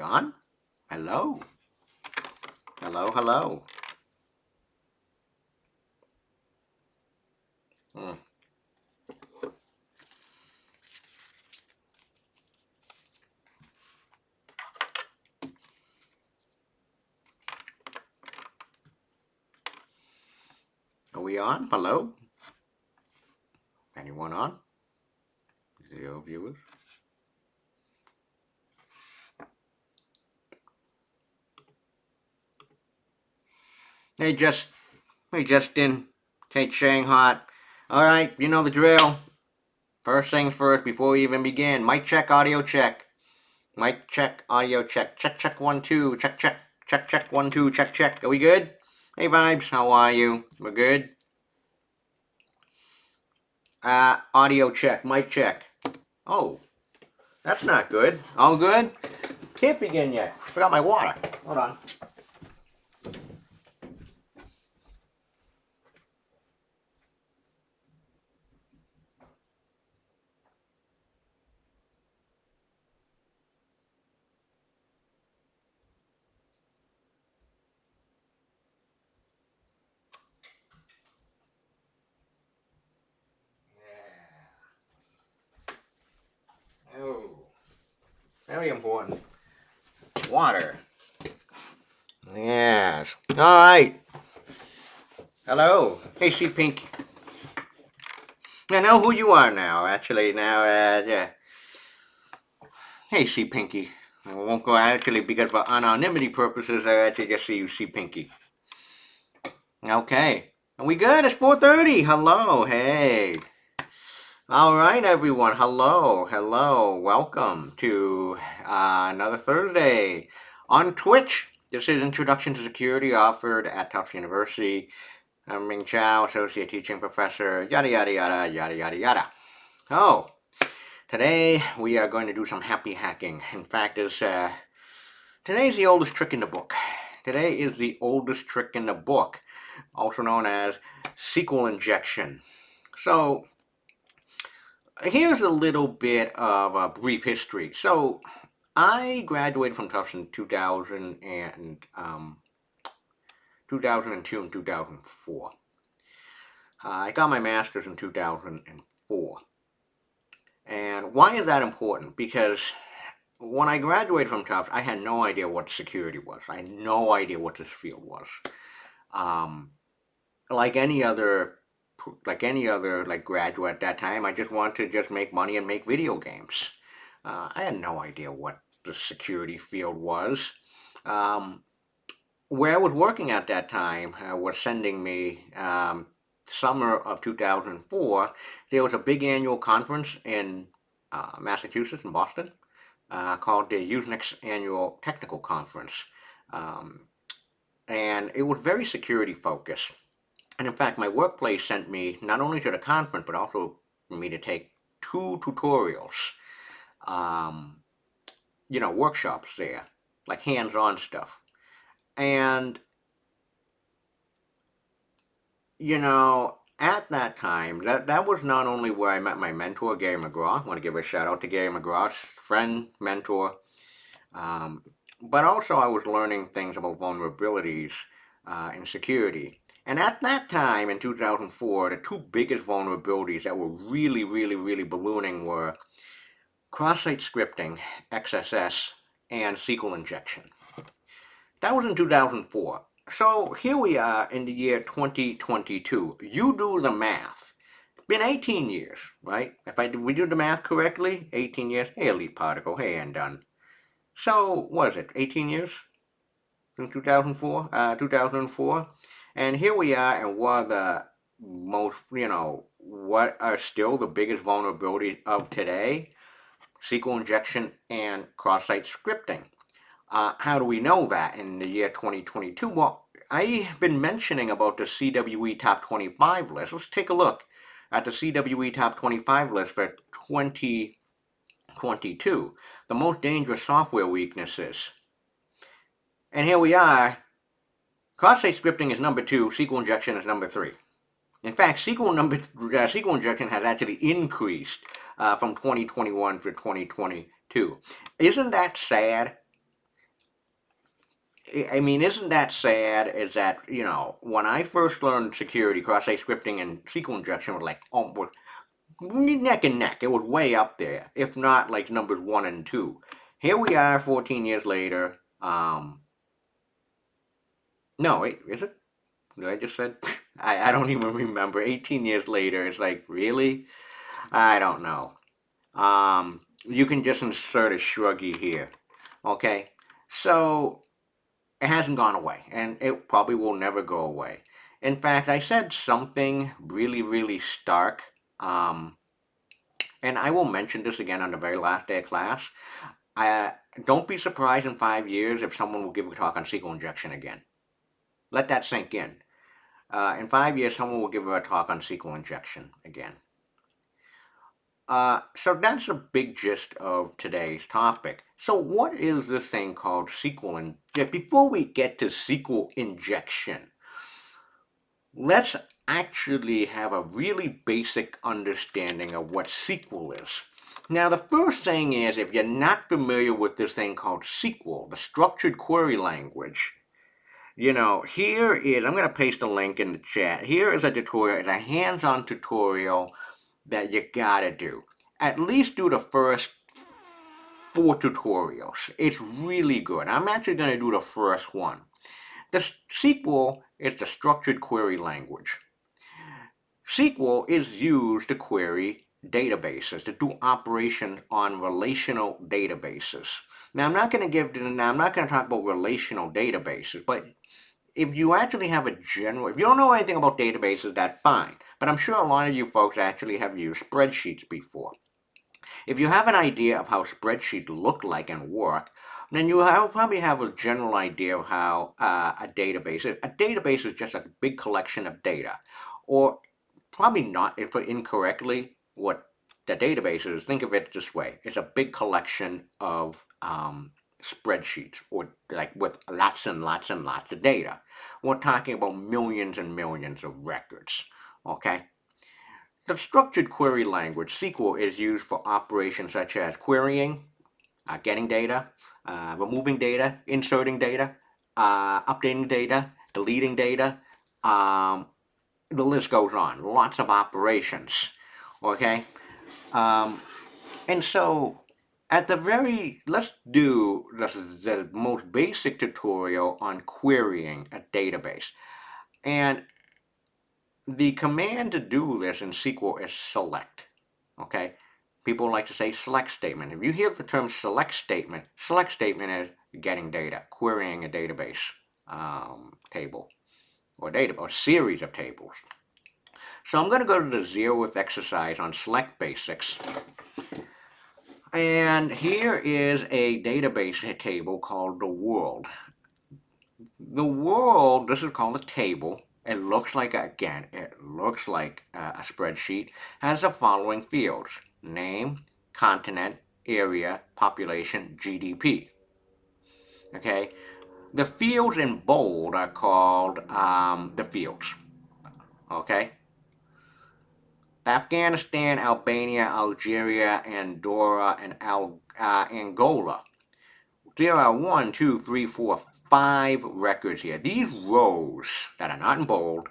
we on? Hello? Hello, hello. Hmm. Are we on? Hello? Anyone on? 0 viewers. Hey, Justin. Kate Shanghot. All right, you know the drill. First things first, before we even begin, mic check, audio check. Mic check, audio check. Check, check, 1, 2. Check, check. Check, check, 1, 2. Check, check. Are we good? Hey, Vibes, how are you? We're good? Audio check, mic check. Oh, that's not good. All good? Can't begin yet. Forgot my water. Hold on. Oh, very important. Water. Yes. All right. Hello. Hey, She Pink. I know who you are now. Actually, now, yeah. Hey, She Pinky. I won't go actually because for anonymity purposes. I actually just see you, She Pinky. Okay. Are we good? It's 4:30. Hello. Hey. All right, everyone. Hello. Hello. Welcome to another Thursday on Twitch. This is Introduction to Security offered at Tufts University. I'm Ming Chow, Associate Teaching Professor, yada, yada, yada, yada, yada, yada. Oh, today we are going to do some happy hacking. In fact, today's the oldest trick in the book. Today is the oldest trick in the book, also known as SQL injection. So, here's a little bit of a brief history. So, I graduated from Tufts in 2002 and 2004. I got my master's in 2004. And why is that important? Because when I graduated from Tufts, I had no idea what security was. I had no idea what this field was. Um, like any other graduate at that time, I just wanted to just make money and make video games. I had no idea what the security field was. Um, where I was working at that time was sending me summer of 2004. There was a big annual conference in Massachusetts, in Boston, called the Usenix Annual Technical Conference. Um, and it was very security focused. And in fact, my workplace sent me not only to the conference, but also for me to take 2 tutorials, um, workshops there, like hands on stuff. And, at that time, that was not only where I met my mentor, Gary McGraw. I want to give a shout out to Gary McGraw, friend, mentor. Um, but also, I was learning things about vulnerabilities in security. And at that time, in 2004, the 2 biggest vulnerabilities that were really, really, really ballooning were cross-site scripting, XSS, and SQL injection. That was in 2004. So here we are in the year 2022. You do the math. It's been 18 years, right? If we do the math correctly, 18 years. Hey, Elite Particle. Hey, Undone. So, what is it, 18 years? From 2004? 2004. And here we are, and what are the most, what are still the biggest vulnerabilities of today? SQL injection and cross-site scripting. How do we know that in the year 2022? Well, I've been mentioning about the CWE Top 25 list. Let's take a look at the CWE Top 25 list for 2022. The most dangerous software weaknesses. And here we are. Cross-site scripting is number 2. SQL injection is number 3. In fact, SQL injection has actually increased from 2021 to 2022. Isn't that sad? I mean, isn't that sad? Is that, you know, when I first learned security, cross-site scripting and SQL injection were like, oh, were neck and neck. It was way up there, if not like numbers one and two. Here we are, 14 years later. No, wait, is it? Did I just said? I don't even remember. 18 years later, it's like, really? I don't know. You can just insert a shruggy here. Okay? So, it hasn't gone away, and it probably will never go away. In fact, I said something really, really stark, um, and I will mention this again on the very last day of class. I, don't be surprised in 5 years if someone will give a talk on SQL injection again. Let that sink in. In 5 years, someone will give a talk on SQL injection again. So that's a big gist of today's topic. So what is this thing called SQL? And before we get to SQL injection, let's actually have a really basic understanding of what SQL is. Now, the first thing is, if you're not familiar with this thing called SQL, the structured query language, you know, here is, I'm going to paste a link in the chat. Here is a tutorial, it's a hands-on tutorial that you gotta do. At least do the first 4 tutorials. It's really good. I'm actually going to do the first one. The SQL is the structured query language. SQL is used to query databases, to do operations on relational databases. Now I'm not going to talk about relational databases, but if you actually have a general, if you don't know anything about databases, that's fine. But I'm sure a lot of you folks actually have used spreadsheets before. If you have an idea of how spreadsheets look like and work, then you probably have a general idea of how a database is. A database is just a big collection of data. Or probably not, if put incorrectly, what the database is. Think of it this way. It's a big collection of spreadsheets, or like with lots and lots and lots of data. We're talking about millions and millions of records. Okay? The structured query language, SQL, is used for operations such as querying, getting data, removing data, inserting data, updating data, deleting data. The list goes on. Lots of operations. Okay? Um, and so, let's do the most basic tutorial on querying a database. And the command to do this in SQL is select. Okay? People like to say select statement. If you hear the term select statement is getting data, querying a database table or series of tables. So I'm going to go to the 0th exercise on select basics. And here is a database table called the world. The world, this is called a table. It looks like, again, it looks like a spreadsheet. Has the following fields: name, continent, area, population, GDP. Okay, the fields in bold are called the fields. Okay, Afghanistan, Albania, Algeria, Andorra, and Angola. There are 1, 2, 3, 4, 5 records here. These rows that are not in bold,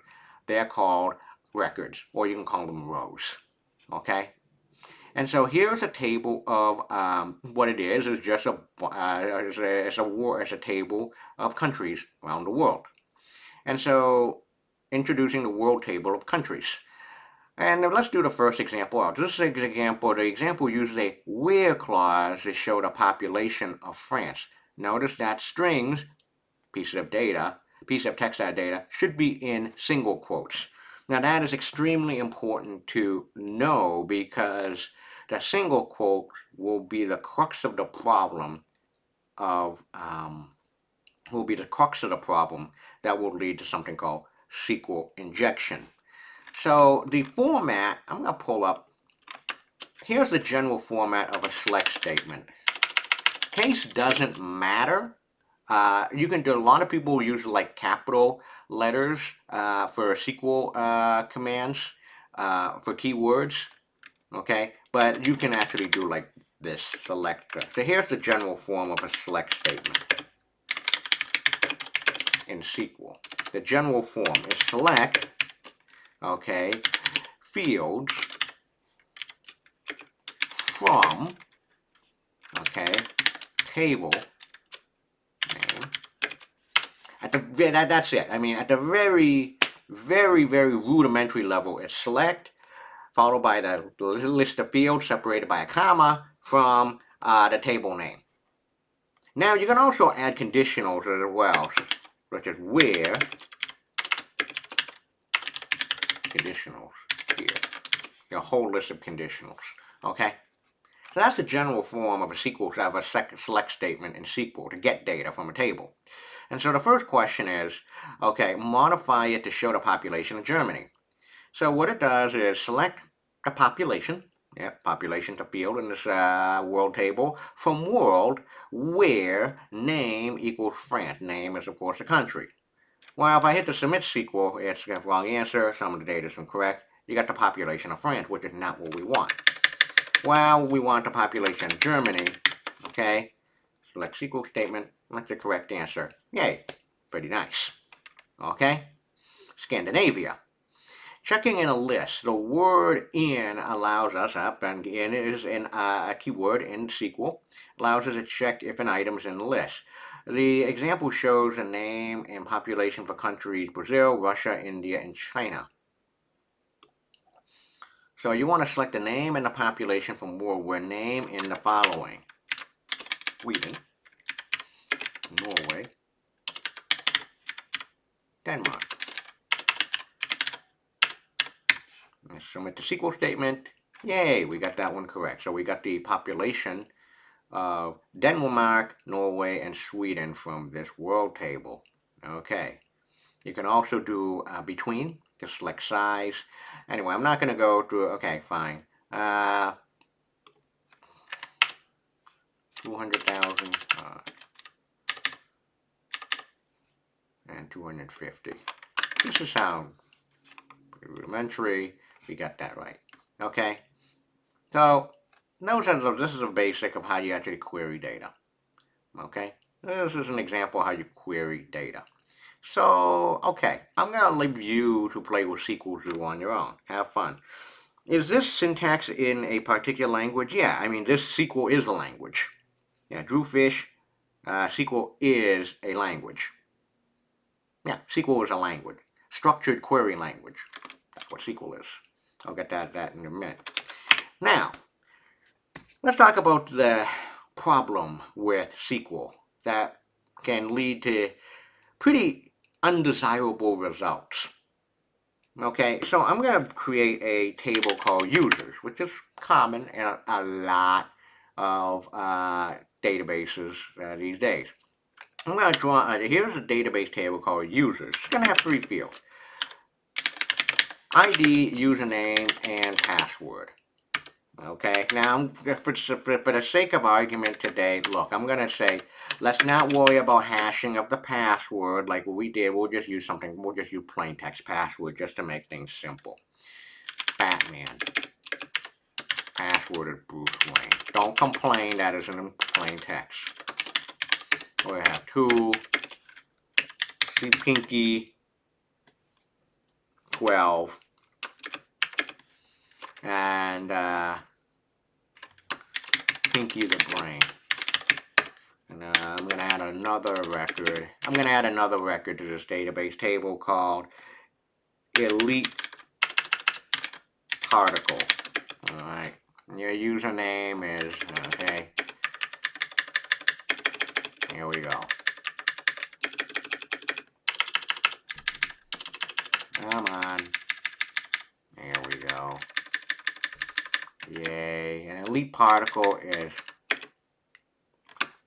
they're called records, or you can call them rows. Okay? And so here's a table of what it is. It's just it's a table of countries around the world. And so introducing the world table of countries. And let's do the first example out. This example, the example uses a where clause to show the population of France. Notice that strings, piece of text data, should be in single quotes. Now that is extremely important to know, because the single quote will be the crux of the problem that will lead to something called SQL injection. So the format, I'm going to pull up, here's the general format of a select statement. Case doesn't matter. You can do, a lot of people use like capital letters for SQL commands, for keywords, okay? But you can actually do like this, select. So here's the general form of a select statement. in SQL. The general form is select, okay, fields from, okay, table name. That's it. I mean, at the very rudimentary level, it's select, followed by the list of fields separated by a comma from the table name. Now you can also add conditionals as well, such as where conditionals here. A whole list of conditionals. Okay? So that's the general form of a SQL, of a select statement in SQL to get data from a table. And so the first question is, okay, modify it to show the population of Germany. So what it does is select the population, population's a field in this world table, from world where name equals France. Name is, of course, a country. Well, if I hit the submit SQL, it's the wrong answer, some of the data is incorrect. You got the population of France, which is not what we want. Well, we want the population of Germany, okay? Select SQL statement, that's the correct answer. Yay, pretty nice. Okay? Scandinavia. Checking in a list, the word in allows us, and in is a keyword in SQL, allows us to check if an item is in the list. The example shows a name and population for countries Brazil, Russia, India, and China. So you want to select the name and the population from world where name in the following: Sweden, Norway, Denmark. And submit the SQL statement. Yay, we got that one correct. So we got the population of Denmark, Norway, and Sweden from this world table. Okay. You can also do between to select size. Anyway, I'm not going to go through. Okay, fine. 200,000 and 250. This is sound pretty rudimentary. We got that right. Okay. So this is a basic of how you actually query data. Okay. This is an example of how you query data. So, okay, I'm going to leave you to play with SQL Zoo on your own. Have fun. Is this syntax in a particular language? Yeah, I mean, this SQL is a language. Yeah, Drewfish, SQL is a language. Yeah, SQL is a language. Structured query language. That's what SQL is. I'll get that in a minute. Now, let's talk about the problem with SQL that can lead to pretty undesirable results. Okay, so I'm going to create a table called users, which is common in a lot of databases these days. I'm going to draw, here's a database table called users. It's going to have 3 fields: ID, username, and password. Okay, now for the sake of argument today, look, I'm going to say, let's not worry about hashing of the password like what we did. We'll just use plain text password just to make things simple. Batman. Password is Bruce Wayne. Don't complain, that isn't in plain text. We have 2, C Pinky, 12, and Pinky the Brain. And I'm going to add another record. I'm going to add another record to this database table called Elite Particle. Alright. Your username is, okay. Here we go. Come on. There we go. Yay. And Elite Particle is,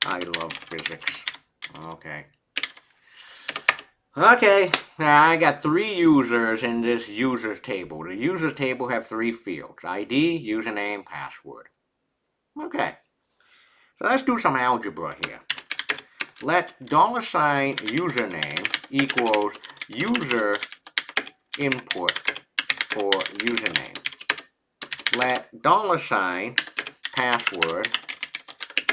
I love physics. Okay. Okay, now I got 3 users in this users table. The users table have 3 fields: ID, username, password. Okay. So let's do some algebra here. Let $username equals user input for username. Let $password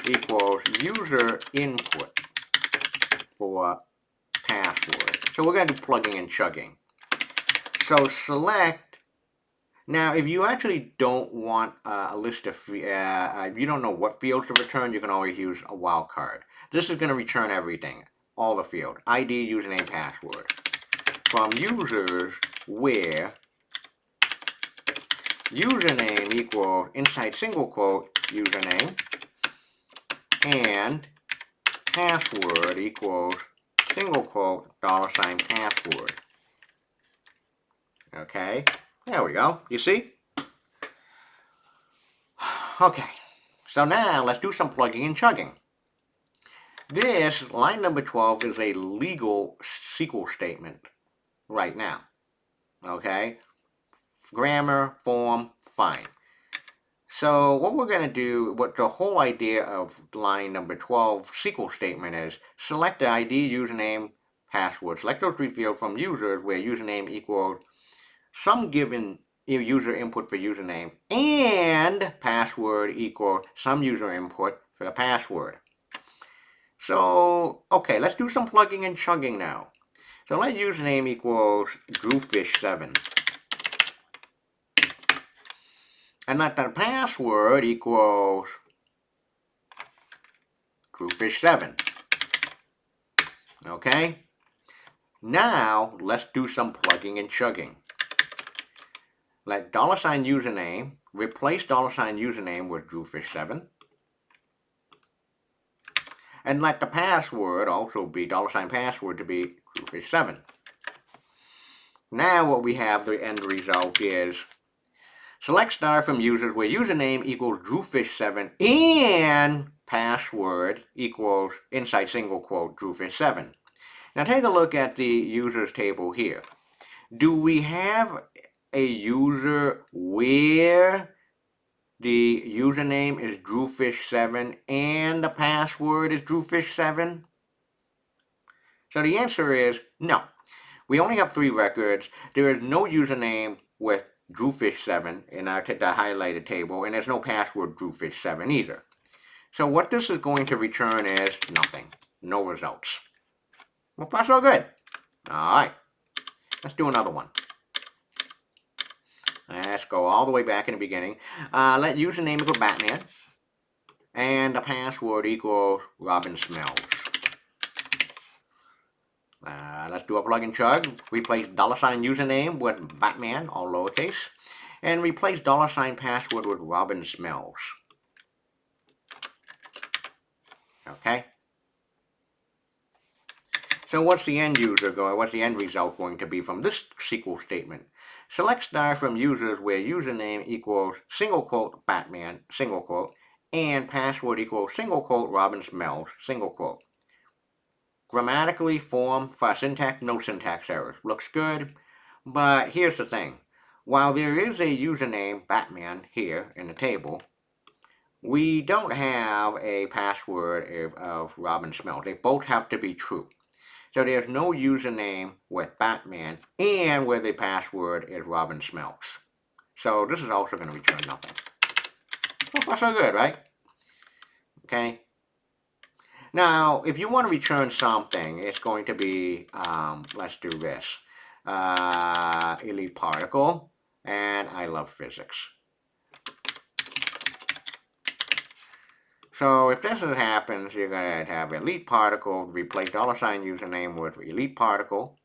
equals user input for password. So we're going to do plugging and chugging. So select. Now, if you actually don't want a list of, you don't know what fields to return, you can always use a wildcard. This is going to return everything, all the fields, ID, username, password. From users where username equals, inside single quote, username, and password equals, single quote, $password. Okay, there we go. You see? Okay, so now let's do some plugging and chugging. This, line number 12, is a legal SQL statement right now. Okay? Grammar, form, fine. So what we're going to do, what the whole idea of line number 12 SQL statement is, select the ID, username, password. Select those three fields from users where username equals some given user input for username and password equals some user input for the password. So, okay, let's do some plugging and chugging now. So let username equals drewfish7. And let the password equals drewfish7. Okay? Now, let's do some plugging and chugging. Let $username replace $username with drewfish7. And let the password also be $password to be drewfish7. Now what we have, the end result is select star from users where username equals drewfish7 and password equals, inside single quote, drewfish7. Now take a look at the users table here. Do we have a user where the username is drewfish7 and the password is drewfish7? So the answer is no. We only have 3 records. There is no username with drewfish7 in our the highlighted table, and there's no password drewfish7 either. So what this is going to return is nothing. No results. Well, that's all good. Alright. Let's do another one. Let's go all the way back in the beginning. Let username equal Batman. And the password equals Robin Smells. Let's do a plug and chug. Replace $username with Batman, all lowercase. And replace $password with Robin Smells. Okay? So what's the end result going to be from this SQL statement? Select star from users where username equals single quote Batman, single quote, and password equals single quote Robin Smells, single quote. Grammatically, form, for syntax, no syntax errors. Looks good, but here's the thing. While there is a username Batman here in the table, we don't have a password of Robin Smells. They both have to be true. So there's no username with Batman and where the password is Robin Smells. So this is also going to return nothing. So far so good, right? Okay. Now, if you want to return something, it's going to be, let's do this. Elite particle, and I love physics. So if this happens, you're going to have elite particle, replace $username with elite particle,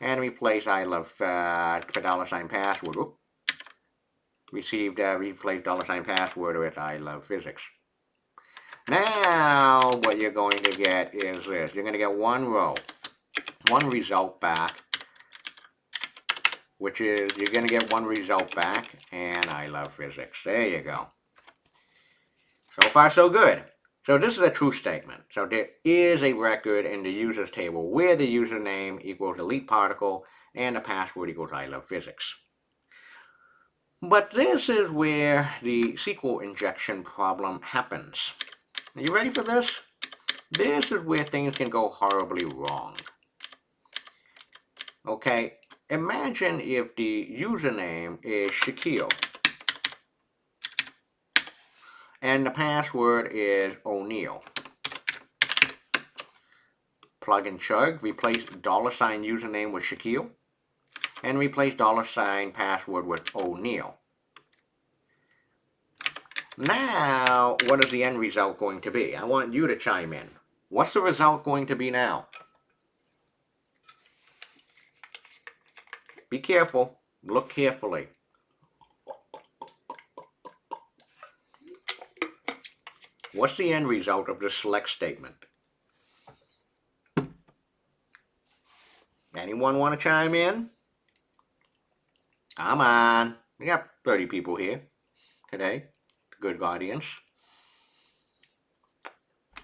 and replace I love $password. Oops. Received replace $password with I love physics. Now what you're going to get is this. You're going to get one row, one result back, which is you're going to get one result back, and I love physics. There you go. So far, so good. So this is a true statement. So there is a record in the users table where the username equals elite particle and the password equals I love physics. But this is where the SQL injection problem happens. Are you ready for this? This is where things can go horribly wrong. Okay, imagine if the username is Shaquille and the password is O'Neill. plug and chug. Replace $ username with Shaquille. And replace $ password with O'Neil. Now, what is the end result going to be? I want you to chime in. What's the result going to be now? Be careful. Look carefully. What's the end result of the select statement? Anyone want to chime in? Come on. We got 30 people here today. Good audience.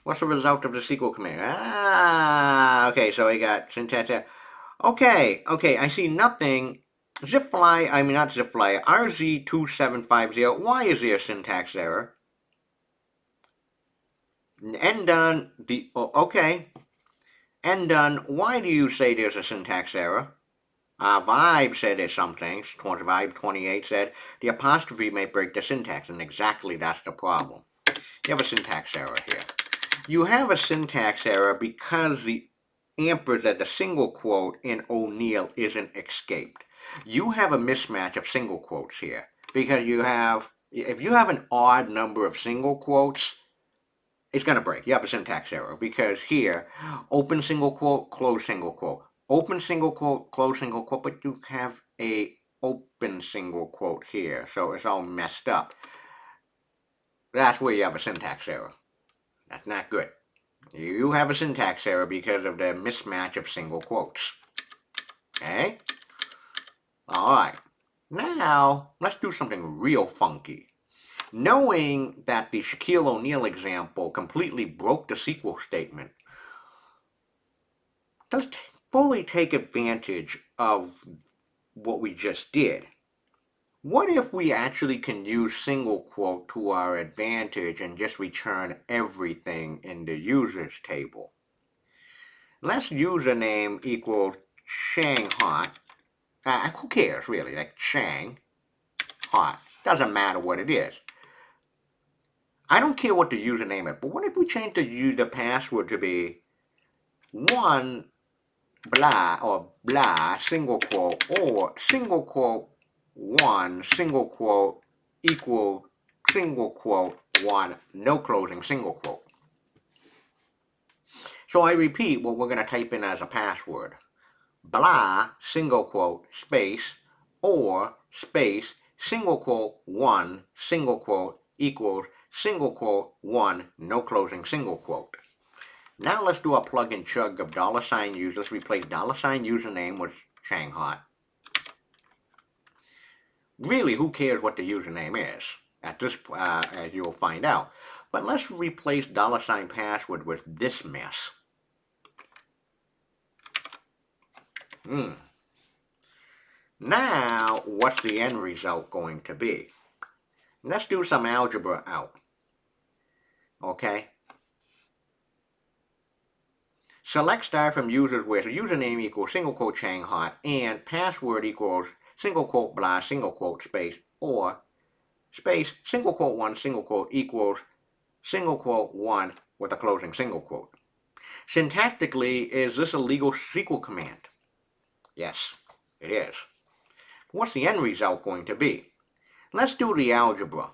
What's the result of the SQL command? Okay, so I got syntax. Okay, I see nothing. Zipfly, I mean not Zipfly, RZ2750. Why is there a syntax error? Ndone, okay. Ndone, why do you say there's a syntax error? Vibe said there's something. Vibe 28 said the apostrophe may break the syntax, and exactly that's the problem. You have a syntax error here. You have a syntax error because the ampersand, the single quote in O'Neil isn't escaped. You have a mismatch of single quotes here because if you have an odd number of single quotes, it's going to break. You have a syntax error because here, open single quote, close single quote. Open single quote, close single quote, but you have a open single quote here, so it's all messed up. That's where you have a syntax error. That's not good. You have a syntax error because of the mismatch of single quotes. Okay? Alright. Now, let's do something real funky. Knowing that the Shaquille O'Neal example completely broke the SQL statement, let's fully take advantage of what we just did. What if we actually can use single quote to our advantage and just return everything in the users table? Let's username equals Chang Hot. Who cares really? Like Chang Hot. Doesn't matter what it is. I don't care what the username is, but what if we change the password to be 1 blah or blah single quote or single quote 1 single quote equal single quote 1 no closing single quote. So I repeat what we're going to type in as a password. Blah single quote space or space single quote 1 single quote equals single quote 1 no closing single quote. Now let's do a plug and chug of $use. Let's replace $username with Chang Hot. Really, who cares what the username is? At this, as you'll find out. But let's replace $password with this mess. Now, what's the end result going to be? Let's do some algebra out. Okay? Select star from users with username equals single quote Chang Hot and password equals single quote blah single quote space or space single quote 1 single quote equals single quote 1 with a closing single quote. Syntactically, is this a legal SQL command? Yes, it is. What's the end result going to be? Let's do the algebra.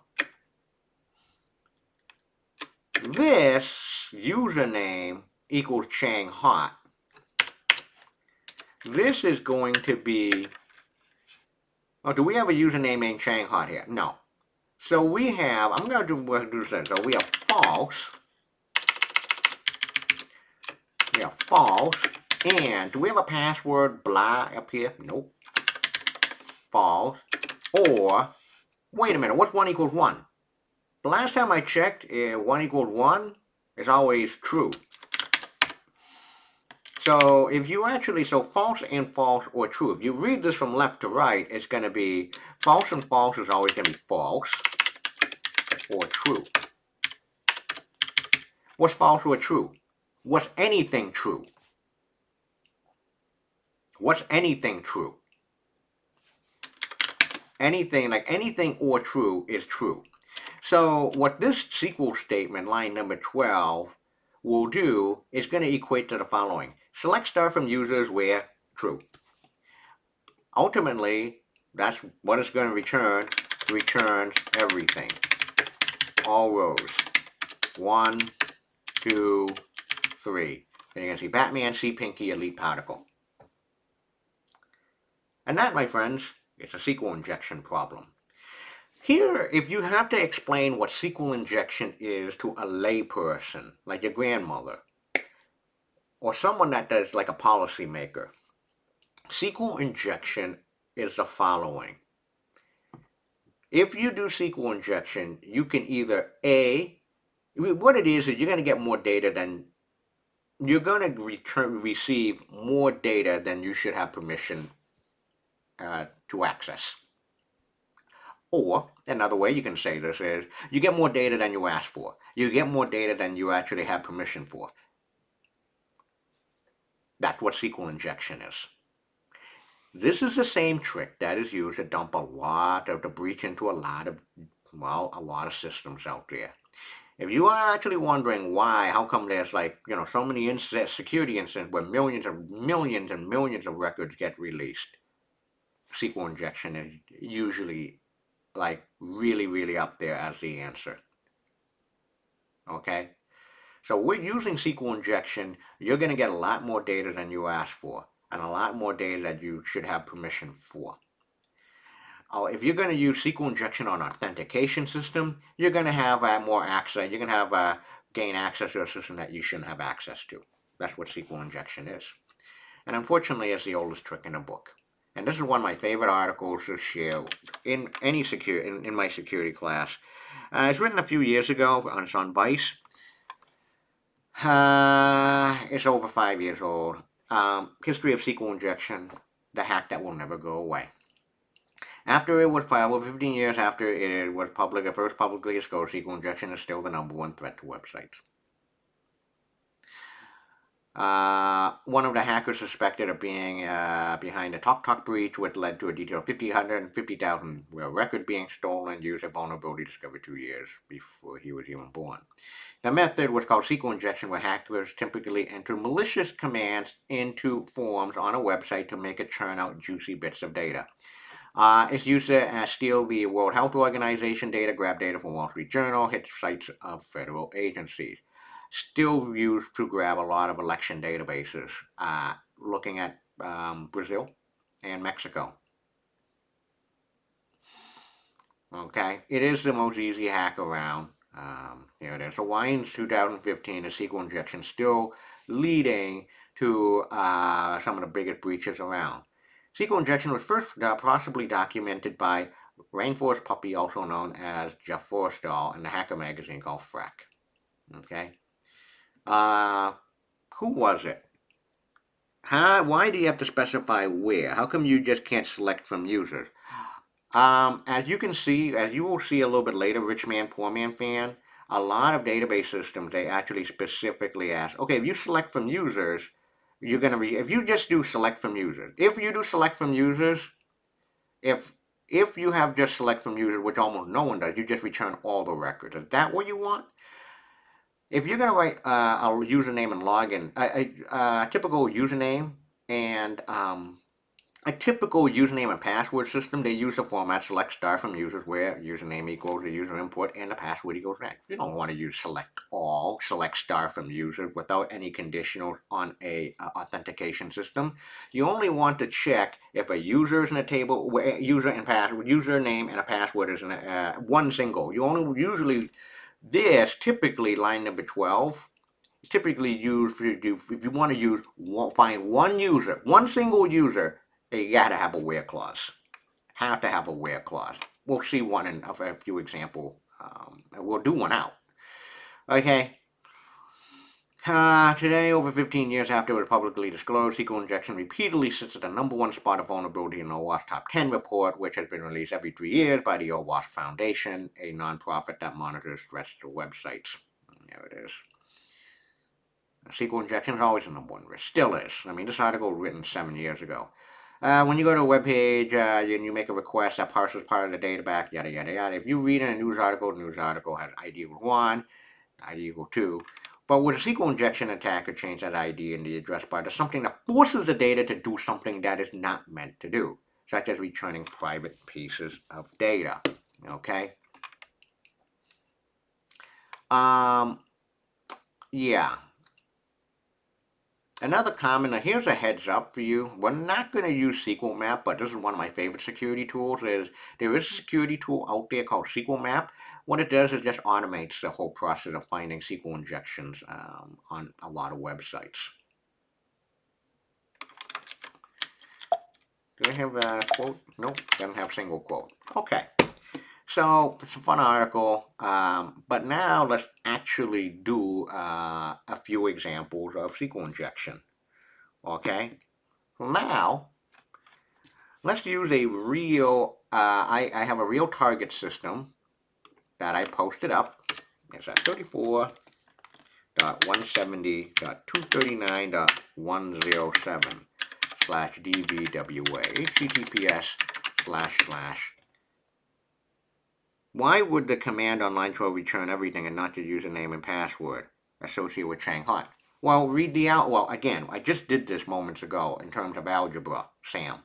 This username equals Chang Hot. This is going to be, oh, do we have a username named Chang Hot here? No. So we have, I'm going to do this. So we have false. We have false. And do we have a password blah up here? Nope. False. Or, wait a minute, what's 1 equals 1? The last time I checked, 1 equals 1 is always true. So if you actually, so false and false or true. If you read this from left to right, it's going to be false and false is always going to be false or true. What's false or true? What's anything true? What's anything true? Anything, like anything or true is true. So what this SQL statement, line number 12, will do is going to equate to the following. Select star from users where true. Ultimately, that's what it's going to return. Returns everything. All rows. 1, 2, 3. And you're going to see Batman, C Pinky, Elite Particle. And that, my friends, is a SQL injection problem. Here, if you have to explain what SQL injection is to a layperson, like your grandmother, or someone that does like a policymaker, SQL injection is the following. If you do SQL injection, you can either what it is you're going to get more data than, you're going to receive more data than you should have permission to access. Or another way you can say this is you get more data than you ask for. You get more data than you actually have permission for. That's what SQL injection is. This is the same trick that is used to dump to breach into a lot of systems out there. If you are actually wondering why, how come there's so many security incidents where millions and millions of records get released, SQL injection is usually really up there as the answer. Okay? So we're using SQL injection, you're going to get a lot more data than you asked for, and a lot more data that you should have permission for. If you're going to use SQL injection on an authentication system, you're going to have more access. You're going to have gain access to a system that you shouldn't have access to. That's what SQL injection is. And unfortunately, it's the oldest trick in the book. And this is one of my favorite articles to share in any in my security class. It's written a few years ago. It's on Vice. It's over 5 years old. History of SQL injection, the hack that will never go away. After it was over 15 years after it was first publicly disclosed, SQL injection is still the #1 threat to websites. One of the hackers suspected of being behind a TalkTalk breach, which led to a detail of 150,000 record being stolen, used a vulnerability discovered 2 years before he was even born. The method was called SQL injection, where hackers typically enter malicious commands into forms on a website to make it churn out juicy bits of data. It's used to steal the World Health Organization data, grab data from Wall Street Journal, hit sites of federal agencies. Still used to grab a lot of election databases, looking at Brazil and Mexico. Okay, it is the most easy hack around. Here it is. So why in 2015 is SQL injection still leading to some of the biggest breaches around? SQL injection was first possibly documented by Rainforest Puppy, also known as Jeff Forstall, in the hacker magazine called Frack. Okay. Who was it? Why do you have to specify where? How come you just can't select from users? As you will see a little bit later, Rich Man, Poor Man fan, a lot of database systems, they actually specifically ask, okay, if you select from users, you're going to if you just do select from users, if you do select from users, if you have just select from users, which almost no one does, you just return all the records. Is that what you want? If you're going to write a username and login, a typical username and a typical username and password system, they use the format select star from users, where username equals the user input and the password equals that. You don't want to use select star from users without any conditional on a authentication system. You only want to check if a user is in a table where username and a password is in one single. You only usually this typically line number 12. It's typically used if you want to find one single user. You gotta have a where clause. Have to have a where clause. We'll see one in a few examples. We'll do one out. Okay. Today, over 15 years after it was publicly disclosed, SQL injection repeatedly sits at the #1 spot of vulnerability in the OWASP Top 10 report, which has been released every 3 years by the OWASP Foundation, a nonprofit that monitors threats to websites. There it is. SQL injection is always the #1 risk. Still is. I mean, this article was written 7 years ago. When you go to a web page and you make a request that parses part of the data back, yada. If you read in a news article, the news article has ID equals 1, ID equals 2. But with a SQL injection, attacker change that ID in the address bar to something that forces the data to do something that is not meant to do, such as returning private pieces of data. Okay. Yeah. Another common, here's a heads up for you. We're not going to use SQL Map, but this is one of my favorite security tools. There is a security tool out there called SQL Map. What it does is just automates the whole process of finding SQL injections on a lot of websites. Do I have a quote? Nope, doesn't have single quote. Okay. So it's a fun article, but now let's actually do a few examples of SQL injection. Okay, now let's use a real, I have a real target system that I posted up. It's at 34.170.239.107 / DVWA https / Why would the command on line 12 return everything and not the username and password associated with Shanghai? Well, read the out. Well, again, I just did this moments ago in terms of algebra, Sam.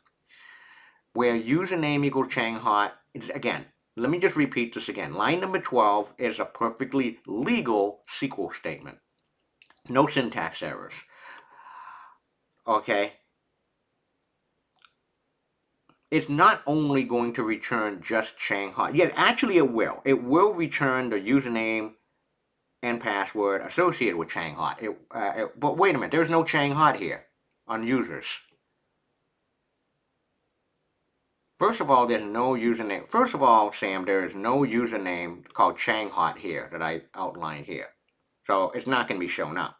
Where username equals Shanghai, again, let me just repeat this again. Line number 12 is a perfectly legal SQL statement. No syntax errors. Okay? It's not only going to return just Shanghai. Yeah, actually it will. It will return the username and password associated with Shanghai. But wait a minute, there's no Shanghai here on users. First of all, there's no username. First of all, Sam, there is no username called Shanghai here that I outlined here. So it's not going to be shown up.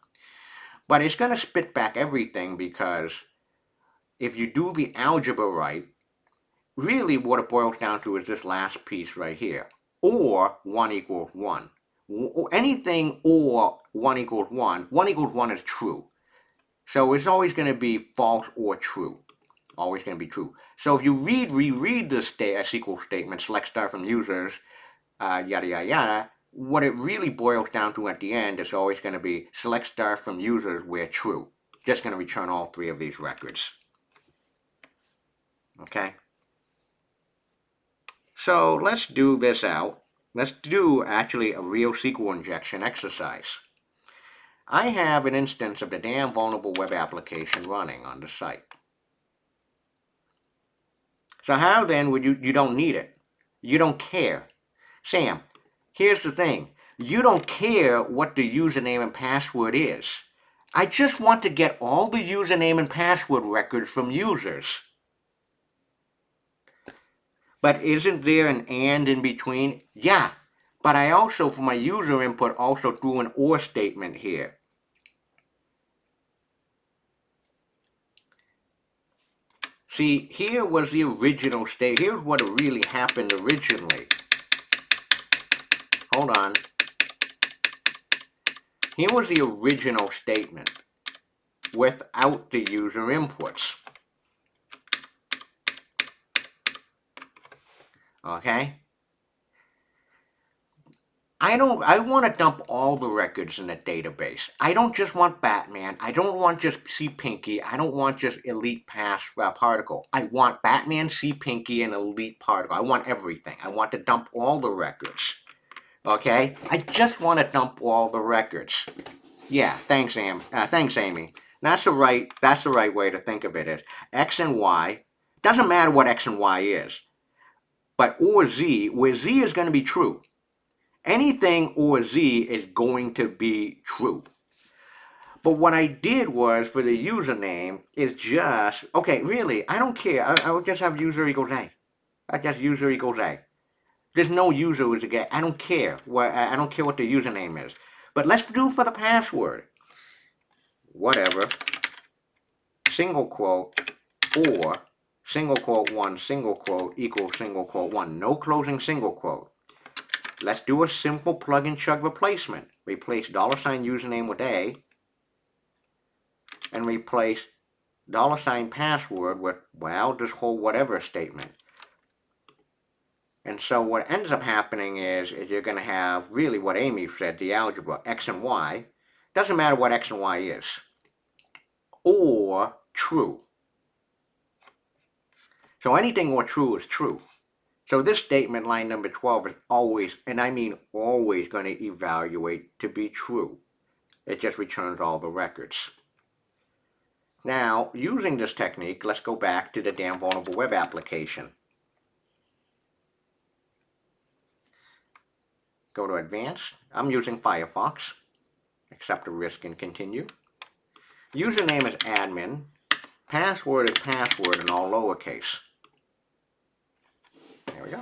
But it's going to spit back everything because if you do the algebra right, really what it boils down to is this last piece right here. Or 1 equals 1. Anything or 1 equals 1, 1 equals 1 is true. So it's always going to be false or true. Always going to be true. So if you reread this SQL statement, select star from users, yada, yada, yada, what it really boils down to at the end is always going to be select star from users where true. Just going to return all three of these records. Okay? So let's do this out. Let's do actually a real SQL injection exercise. I have an instance of the damn vulnerable web application running on the site. So how then would you don't need it? You don't care. Sam, here's the thing. You don't care what the username and password is. I just want to get all the username and password records from users. But isn't there an and in between? Yeah, but I also, for my user input, also threw an or statement here. See, here was the original state. Here's what really happened originally. Hold on. Here was the original statement without the user inputs. Okay? I want to dump all the records in the database. I don't just want Batman. I don't want just C Pinky. I don't want just Elite Particle. I want Batman, C Pinky, and Elite Particle. I want everything. I want to dump all the records. Okay? I just want to dump all the records. Yeah, thanks, Amy. That's the right way to think of it. Is X and Y. Doesn't matter what X and Y is. But or Z, where Z is going to be true. Anything or Z is going to be true. But what I did was, for the username, is just, okay, really, I don't care. I would just have user equals A. I just user equals A. There's no user who's a get. I don't care. I don't care what the username is. But let's do for the password. Whatever. Single quote or single quote 1 single quote equals single quote 1. No closing single quote. Let's do a simple plug and chug replacement. Replace $username with A and replace $password with, well, this whole whatever statement. And so what ends up happening is you're going to have really what Amy said, the algebra, X and Y. doesn't matter what X and Y is, or true. So anything or true is true. So this statement, line number 12, is always, and I mean always, going to evaluate to be true. It just returns all the records. Now, using this technique, let's go back to the damn vulnerable web application. Go to Advanced. I'm using Firefox. Accept the risk and continue. Username is admin. Password is password in all lowercase. There we go.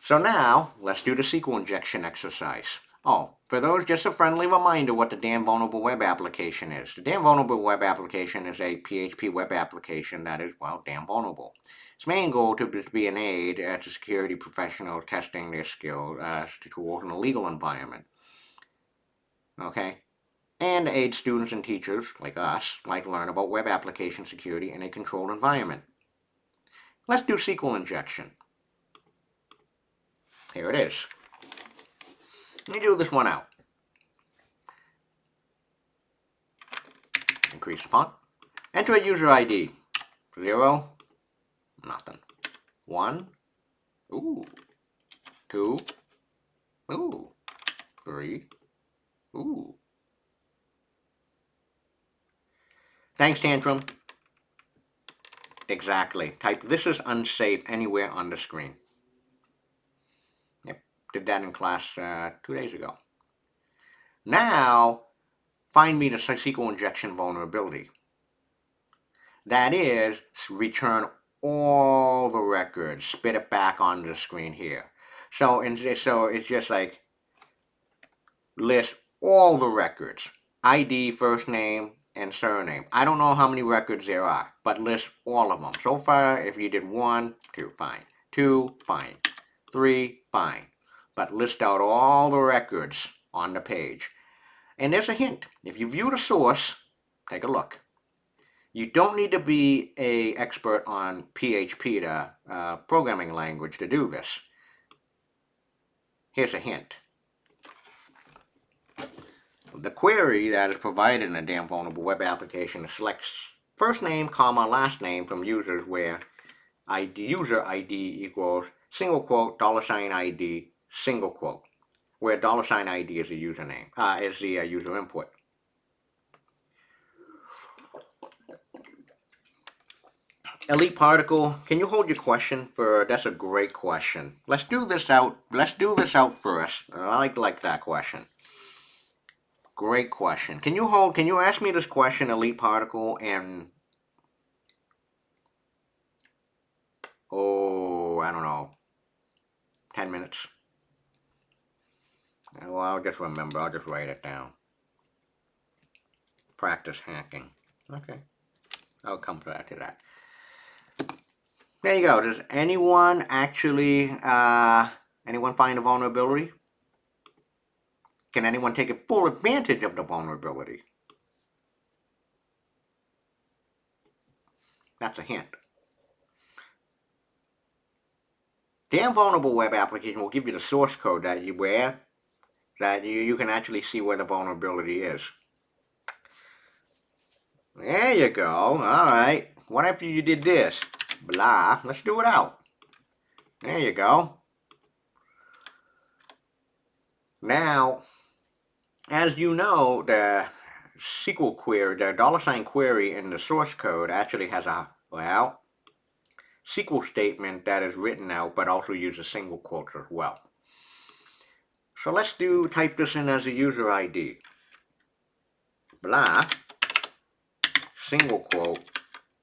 So now, let's do the SQL injection exercise. Oh, for those, just a friendly reminder what the damn vulnerable web application is. The damn vulnerable web application is a PHP web application that is, well, damn vulnerable. Its main goal to be an aid to security professionals testing their skills tools in a legal environment. Okay? And aid students and teachers, like us, learn about web application security in a controlled environment. Let's do SQL injection. Here it is. Let me do this one out. Increase the font. Enter a user ID. 0, nothing. 1, ooh. 2, ooh. 3, ooh. Thanks, Tantrum. Exactly. Type "this is unsafe" anywhere on the screen. Yep, did that in class 2 days ago. Now, find me the SQL injection vulnerability. That is, return all the records, spit it back onto the screen here. So it's just like list all the records, ID, first name, and surname. I don't know how many records there are, but list all of them. So far, if you did 1, 2, fine. 2, fine. 3, fine. But list out all the records on the page. And there's a hint. If you view the source, take a look. You don't need to be an expert on PHP, the programming language, to do this. Here's a hint. The query that is provided in a damn vulnerable web application selects first name, comma, last name from users where user ID equals single quote $ID single quote, where $ID is the username, is the user input. Elite Particle, can you hold your question for? That's a great question. Let's do this out. Let's do this out first. I like that question. Great question. Can you ask me this question, Elite Particle, in, I don't know, 10 minutes? Well, I'll just remember. I'll just write it down. Practice hacking. Okay. I'll come back to that. There you go. Does anyone actually, anyone find a vulnerability? Can anyone take a full advantage of the vulnerability? That's a hint. Damn vulnerable web application will give you the source code that you can actually see where the vulnerability is. There you go. All right. What if you did this? Blah. Let's do it out. There you go. Now, as you know, the SQL query, the $query in the source code actually has a, well, SQL statement that is written out but also uses single quotes as well. So let's type this in as a user ID. Blah, single quote,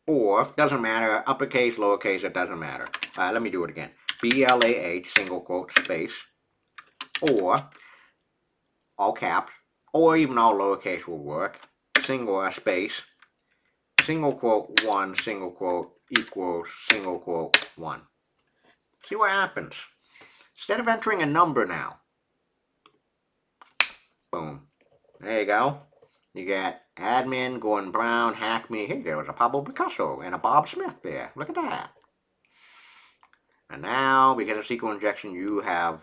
or, doesn't matter, uppercase, lowercase, it doesn't matter. Let me do it again. BLAH, single quote, space, or, all caps, or even all lowercase will work. Single space, single quote 1, single quote equals single quote 1. See what happens. Instead of entering a number now, boom, there you go. You get admin, Gordon Brown, hack me. Hey, there was a Pablo Picasso and a Bob Smith there. Look at that. And now, because of SQL injection,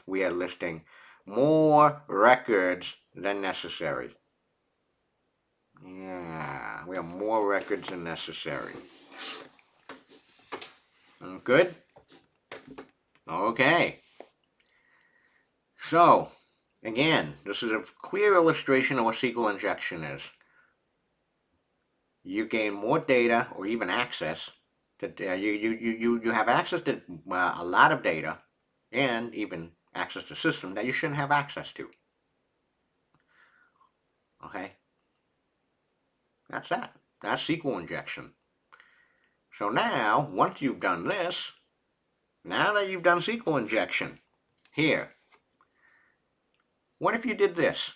we are listing more records than necessary. Yeah, we have more records than necessary. Good? Okay. So, again, this is a clear illustration of what SQL injection is. You gain more data or even access to, you have access to a lot of data and even access to system that you shouldn't have access to. Okay? That's that. That's SQL injection. So now, once you've done this, now that you've done SQL injection, here, what if you did this?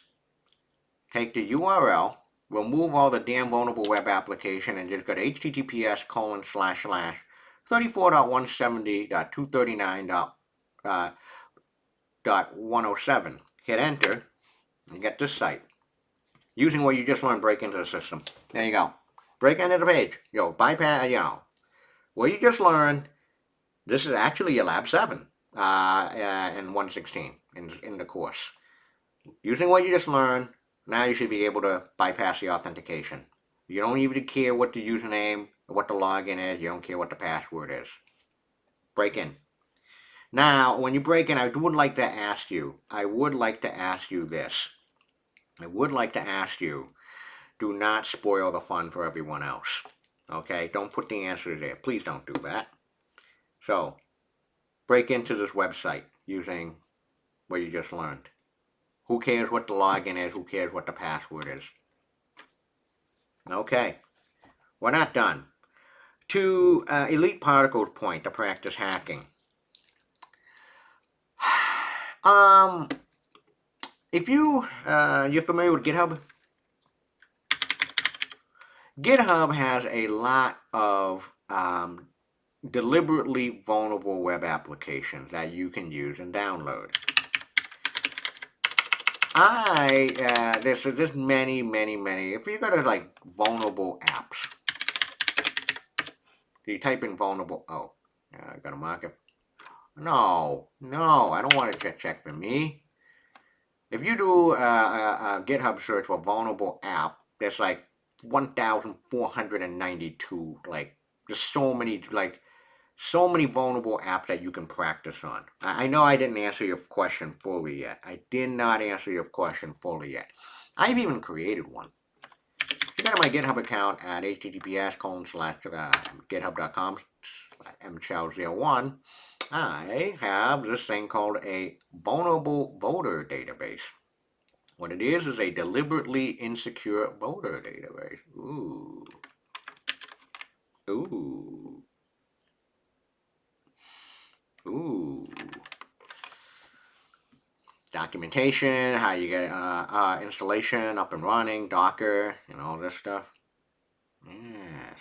Take the URL, remove all the damn vulnerable web application, and just go to https://34.170.239.107. Hit enter, and get this site. Using what you just learned, break into the system. There you go. Break into the page. Bypass, what you just learned, this is actually your Lab 7 in 116 in the course. Using what you just learned, now you should be able to bypass the authentication. You don't even care what the username, what the login is. You don't care what the password is. Break in. Now, when you break in, I would like to ask you this. I would like to ask you, do not spoil the fun for everyone else. Okay? Don't put the answer there. Please don't do that. So, break into this website using what you just learned. Who cares what the login is? Who cares what the password is? Okay, we're not done. To Elite Particle's point, to practice hacking. If you're familiar with GitHub, GitHub has a lot of deliberately vulnerable web applications that you can use and download. There's many. If you go to like vulnerable apps, if you type in vulnerable, I gotta mark it. No, I don't want it to check for me. If you do a GitHub search for vulnerable app, there's like 1,492. Like, there's so many vulnerable apps that you can practice on. I know I didn't answer your question fully yet. I did not answer your question fully yet. I've even created one. If you go to my GitHub account at https://github.com/mchow01, I have this thing called a vulnerable voter database. What it is a deliberately insecure voter database. Ooh. Documentation, how you get installation up and running, Docker, and all this stuff. Yes.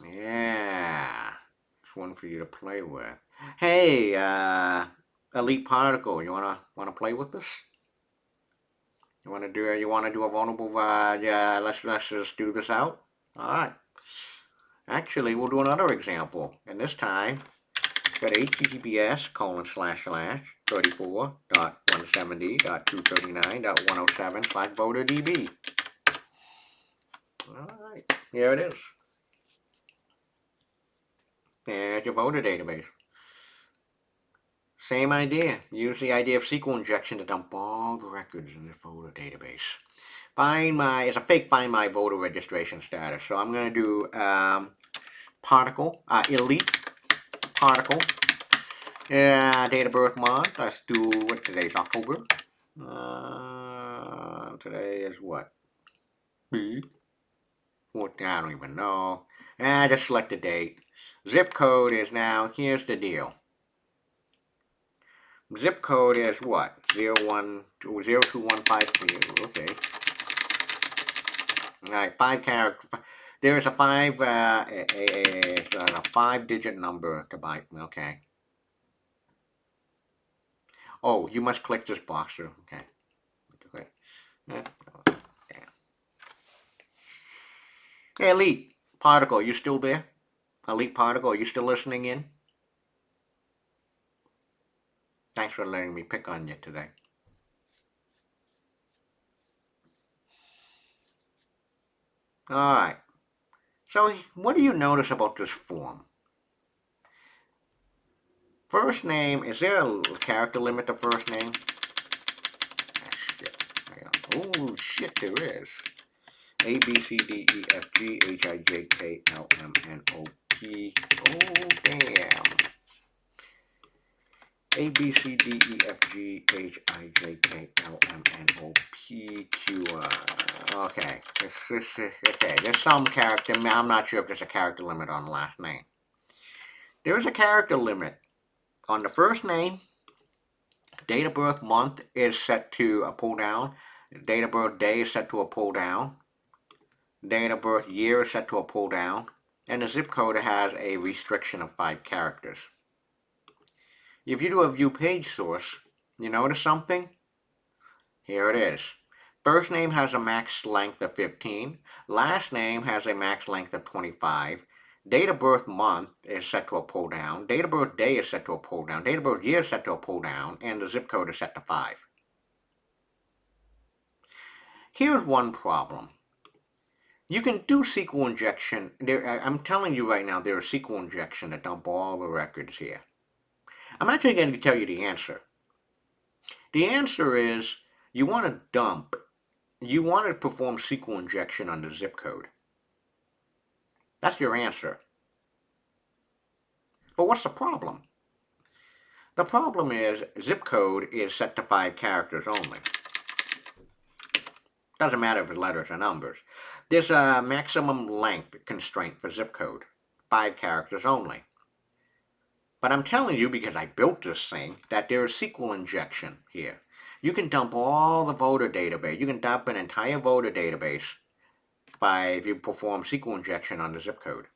Yeah. It's one for you to play with. Hey, Elite Particle, you wanna play with this? You wanna do a vulnerable? Let's just do this out. All right. Actually, we'll do another example, and this time, go to https://34.170.239.107/voterdb. All right, here it is. There's your voter database. Same idea. Use the idea of SQL injection to dump all the records in the voter database. It's a fake find my voter registration status. So I'm going to do elite particle. Date of birth month. Let's do what today's October. Today is what? What? I don't even know. Just select the date. Zip code is now. Here's the deal. Zip code is what? 02153. Okay. All right, 5 character. There is a 5-digit number to byte. Okay. Oh, you must click this box. Okay. Hey, Elite Particle, you still there? Elite Particle, are you still listening in? Thanks for letting me pick on you today. Alright, so what do you notice about this form? First name, is there a character limit to first name? Ah, shit. Oh, shit, there is. A, B, C, D, E, F, G, H, I, J, K, L, M, N, O, P. Oh, damn. A, B, C, D, E, F, G, H, I, J, K, L, M, N, O, P, Q, R. Okay. Okay. There's some character. I'm not sure if there's a character limit on the last name. There is a character limit on the first name. Date of birth month is set to a pull down. Date of birth day is set to a pull down. Date of birth year is set to a pull down. And the zip code has a restriction of 5 characters. If you do a view page source, you notice something? Here it is. First name has a max length of 15. Last name has a max length of 25. Date of birth month is set to a pull down. Date of birth day is set to a pull down. Date of birth year is set to a pull down. And the zip code is set to 5. Here's one problem. You can do SQL injection. I'm telling you right now, there's SQL injection to dump all the records here. I'm actually going to tell you the answer. The answer is you want to perform SQL injection on the zip code. That's your answer. But what's the problem? The problem is zip code is set to 5 characters only. Doesn't matter if it's letters or numbers. There's a maximum length constraint for zip code. 5 characters only. But I'm telling you, because I built this thing, that there is SQL injection here. You can dump all the voter database. You can dump an entire voter database if you perform SQL injection on the zip code.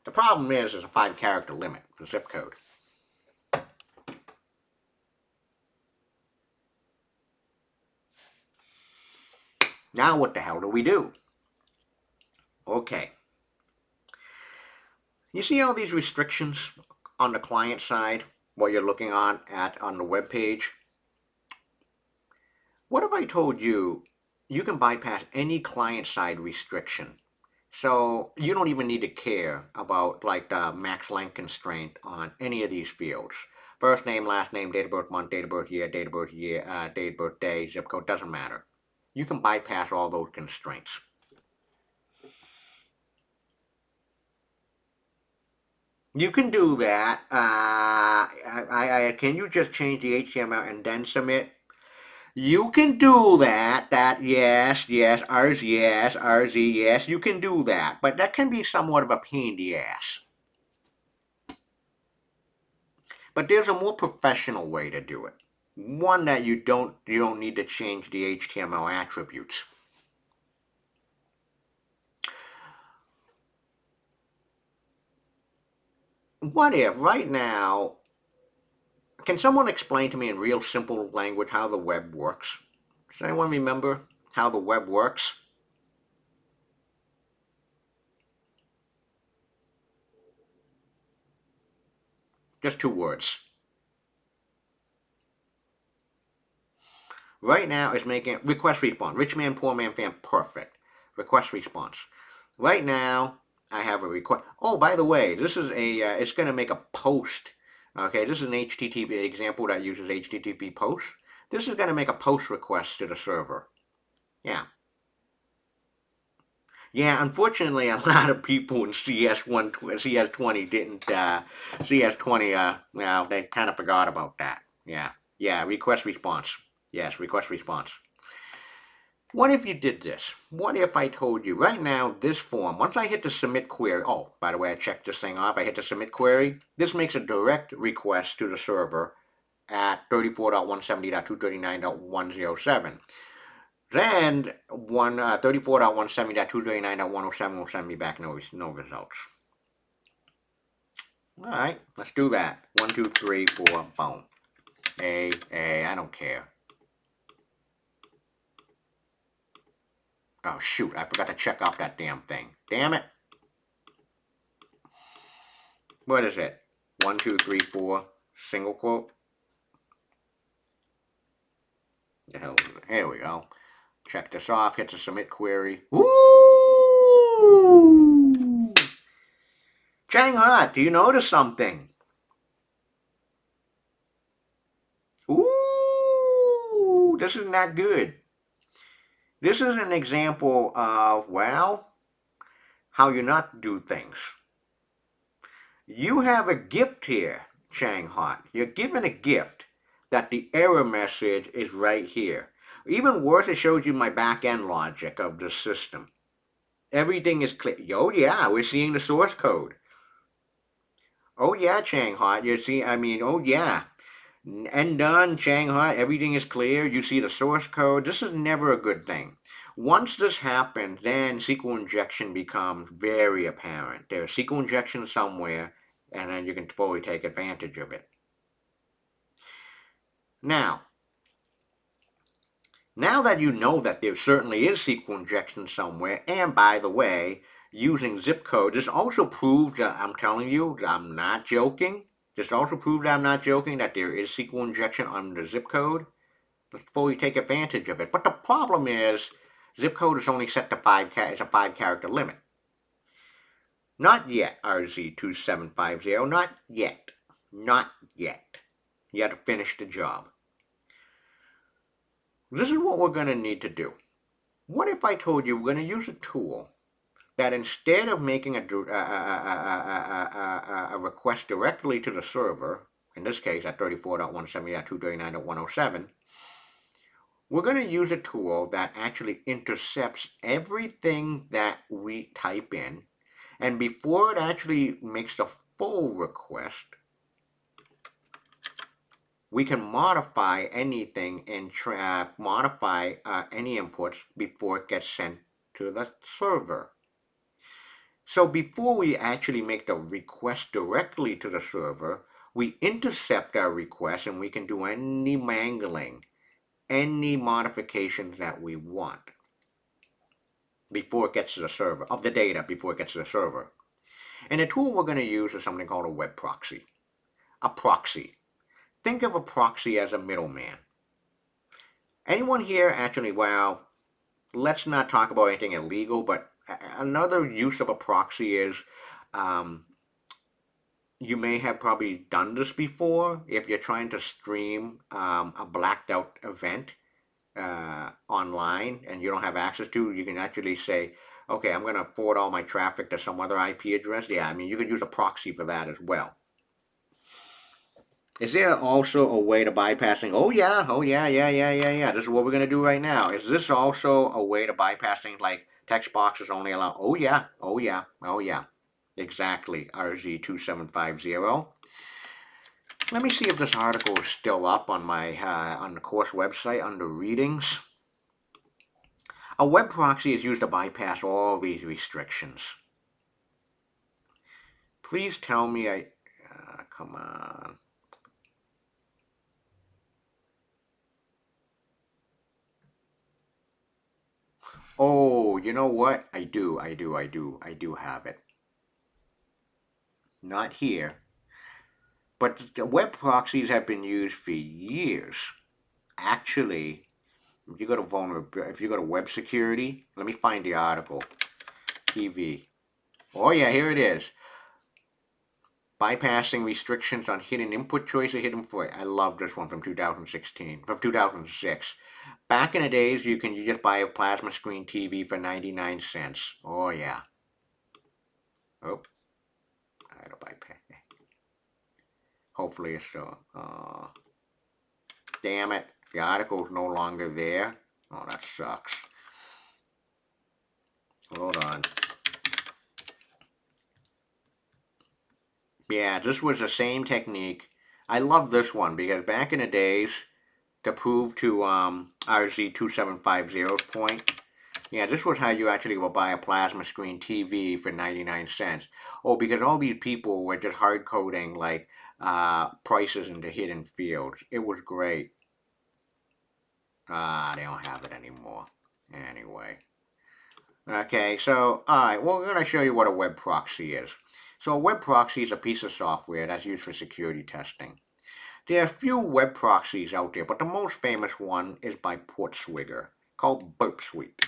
The problem is there's a 5 character limit for zip code. Now what the hell do we do? Okay. You see all these restrictions on the client side, what you're looking at on the web page? What if I told you you can bypass any client-side restriction? So you don't even need to care about like the max length constraint on any of these fields. First name, last name, date of birth month, date of birth year, date of birth year, date of birth day, zip code, doesn't matter. You can bypass all those constraints. You can do that. Can you just change the HTML and then submit? You can do that. Yes, RZ, yes, you can do that. But that can be somewhat of a pain in the ass. But there's a more professional way to do it. One that you don't need to change the HTML attributes. What if right now, can someone explain to me in real simple language how the web works? Does anyone remember how the web works? Just 2 words. Right now is making request response. Rich man, poor man, fan, perfect. Request response. Right now, I have a request. Oh, by the way, this is it's going to make a post. Okay, this is an HTTP example that uses HTTP post. This is going to make a post request to the server. Yeah. Yeah, unfortunately, a lot of people in CS20 didn't, CS20, well, they kind of forgot about that. Yeah, request response. Yes, request response. What if you did this? What if I told you right now this form, once I hit the submit query, oh, by the way, I checked this thing off, I hit the submit query, this makes a direct request to the server at 34.170.239.107. Then 34.170.239.107 will send me back no results. All right, let's do that. 1, 2, 3, 4, boom. I don't care. Oh shoot, I forgot to check off that damn thing. Damn it. What is it? 1, 2, 3, 4, single quote. The hell is it? Here we go. Check this off. Hit the submit query. Woo! Chang Ha, do you notice something? Ooh, this is not good. This is an example of, well, how you not do things. You have a gift here, Chang Hot. You're given a gift that the error message is right here. Even worse, it shows you my back end logic of the system. Everything is clear. Oh yeah, we're seeing the source code. Oh yeah, Chang Hot. You see, oh yeah. And done, Shanghai, everything is clear. You see the source code. This is never a good thing. Once this happens, then SQL injection becomes very apparent. There's SQL injection somewhere, and then you can fully take advantage of it. Now that you know that there certainly is SQL injection somewhere, and by the way, using zip code, this also proves that I'm telling you, that I'm not joking. This also proves that I'm not joking, that there is SQL injection under zip code. Fully take advantage of it. But the problem is, zip code is only set to it's a 5-character limit. Not yet, RZ2750. Not yet. Not yet. You have to finish the job. This is what we're going to need to do. What if I told you we're going to use a tool that instead of making a request directly to the server, in this case at 34.170.239.107, we're going to use a tool that actually intercepts everything that we type in, and before it actually makes the full request, we can modify anything and modify any inputs before it gets sent to the server. So before we actually make the request directly to the server, we intercept our request and we can do any mangling, any modifications that we want before it gets to the server, of the data before it gets to the server. And the tool we're going to use is something called a web proxy. A proxy. Think of a proxy as a middleman. Anyone here actually, well, let's not talk about anything illegal, but another use of a proxy is you may have probably done this before if you're trying to stream a blacked out event online and you don't have access to. You can actually say, okay, I'm going to forward all my traffic to some other IP address. Yeah, you can use a proxy for that as well. Is there also a way to bypassing? Oh yeah, yeah. This is what we're gonna do right now. Is this also a way to bypass things like text boxes only allow? Oh yeah. Exactly. RZ2750. Let me see if this article is still up on my on the course website under readings. A web proxy is used to bypass all these restrictions. Please tell me come on. Oh, you know what? I do have it. Not here. But the web proxies have been used for years. Actually, if you go to web security, let me find the article. TV. Oh yeah, here it is. Bypassing restrictions on hidden input choice or hidden foot. I love this one from 2006. Back in the days, you just buy a plasma screen TV for 99 cents. Oh yeah. Oh, I had to bypass. Hopefully it's still. Damn it. The article's no longer there. Oh, that sucks. Hold on. Yeah, this was the same technique. I love this one because back in the days, to prove to RZ2750's point, yeah, this was how you actually would buy a plasma screen TV for 99 cents. Oh, because all these people were just hard coding like prices into hidden fields. It was great. They don't have it anymore. Anyway. Okay, so, alright, well, we're going to show you what a web proxy is. So a web proxy is a piece of software that's used for security testing. There are a few web proxies out there, but the most famous one is by Portswigger, called Burp Suite.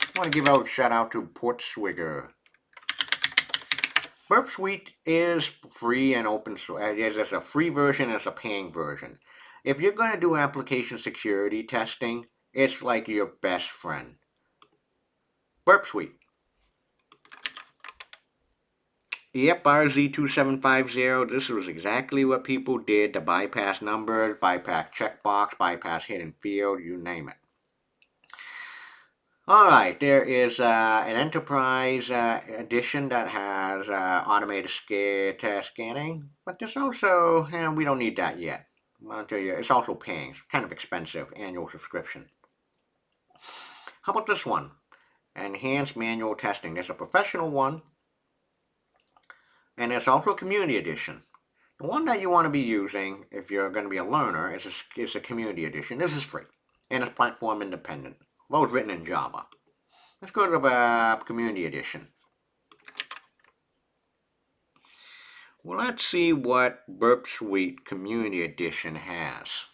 I want to give a shout out to Portswigger. Burp Suite is free and open source. There's a free version and there's a paying version. If you're going to do application security testing, it's like your best friend. Burp Suite. Yep, RZ2750. This was exactly what people did to bypass numbers, bypass checkbox, bypass hidden field, you name it. Alright, there is an enterprise edition that has automated scanning, but there's also, we don't need that yet. I'll tell you, it's also paying. It's kind of expensive, annual subscription. How about this one? Enhanced manual testing. There's a professional one, and there's also a community edition. The one that you want to be using if you're going to be a learner is a community edition. This is free, and it's platform independent. Well, it's written in Java. Let's go to the community edition. Well, let's see what Burp Suite Community Edition has.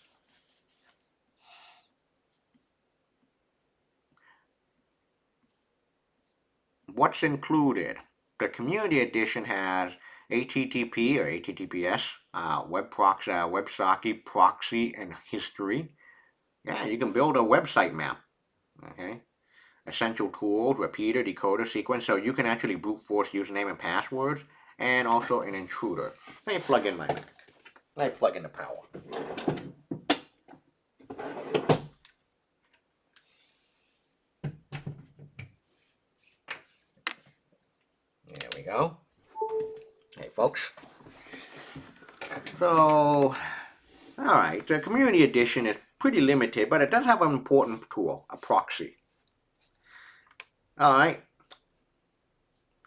What's included? The Community Edition has HTTP or HTTPS, WebSocket, proxy, and history. Yeah, you can build a website map. Okay. Essential tools, repeater, decoder, sequence, so you can actually brute force username and passwords, and also an intruder. Let me plug in my Mac. Let me plug in the power. There we go. Hey folks. So, alright, the Community Edition is pretty limited, but it does have an important tool, a proxy. Alright,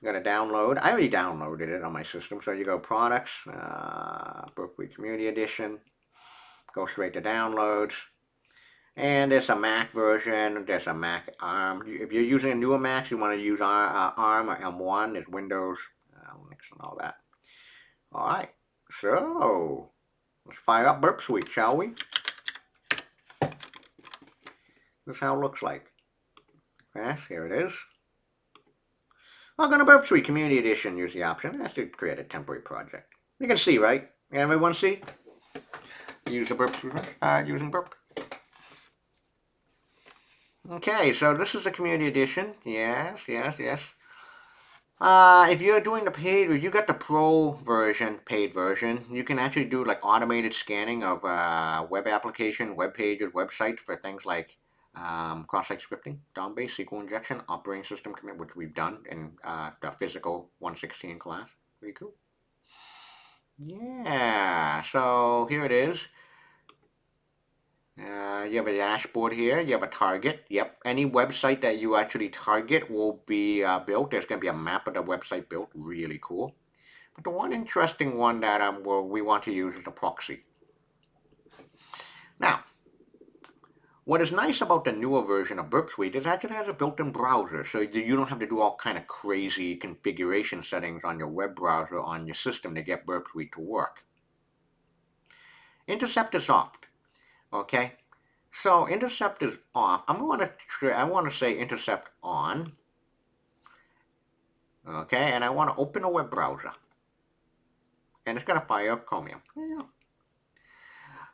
I'm going to download. I already downloaded it on my system. So you go Products, Berkeley Community Edition, go straight to Downloads. And there's a Mac version, there's a Mac ARM. If you're using a newer Mac, you want to use ARM or M1, there's Windows, Linux and all that. Alright, so let's fire up Burp Suite, shall we? This is how it looks like. Yes, here it is. I'm going to Burp Suite Community Edition, use the option. That's to create a temporary project. You can see, right? Everyone see? Use the Burp Suite, using Burp. Okay, so this is a Community Edition. Yes. If you're doing the paid, you got the Pro version, paid version. You can actually do like automated scanning of web application, web pages, websites for things like cross-site scripting, DOM-based SQL injection, operating system commit, which we've done in the physical 116 class. Pretty cool. Yeah, so here it is. You have a dashboard here. You have a target. Yep, any website that you actually target will be built. There's going to be a map of the website built. Really cool. But the one interesting one that we want to use is a proxy. Now, what is nice about the newer version of Burp Suite is it actually has a built-in browser, so you don't have to do all kind of crazy configuration settings on your web browser on your system to get Burp Suite to work. Intercept is off. Okay, so intercept is off. I want to say intercept on. Okay, and I want to open a web browser, and it's going to fire up Chromium. Yeah.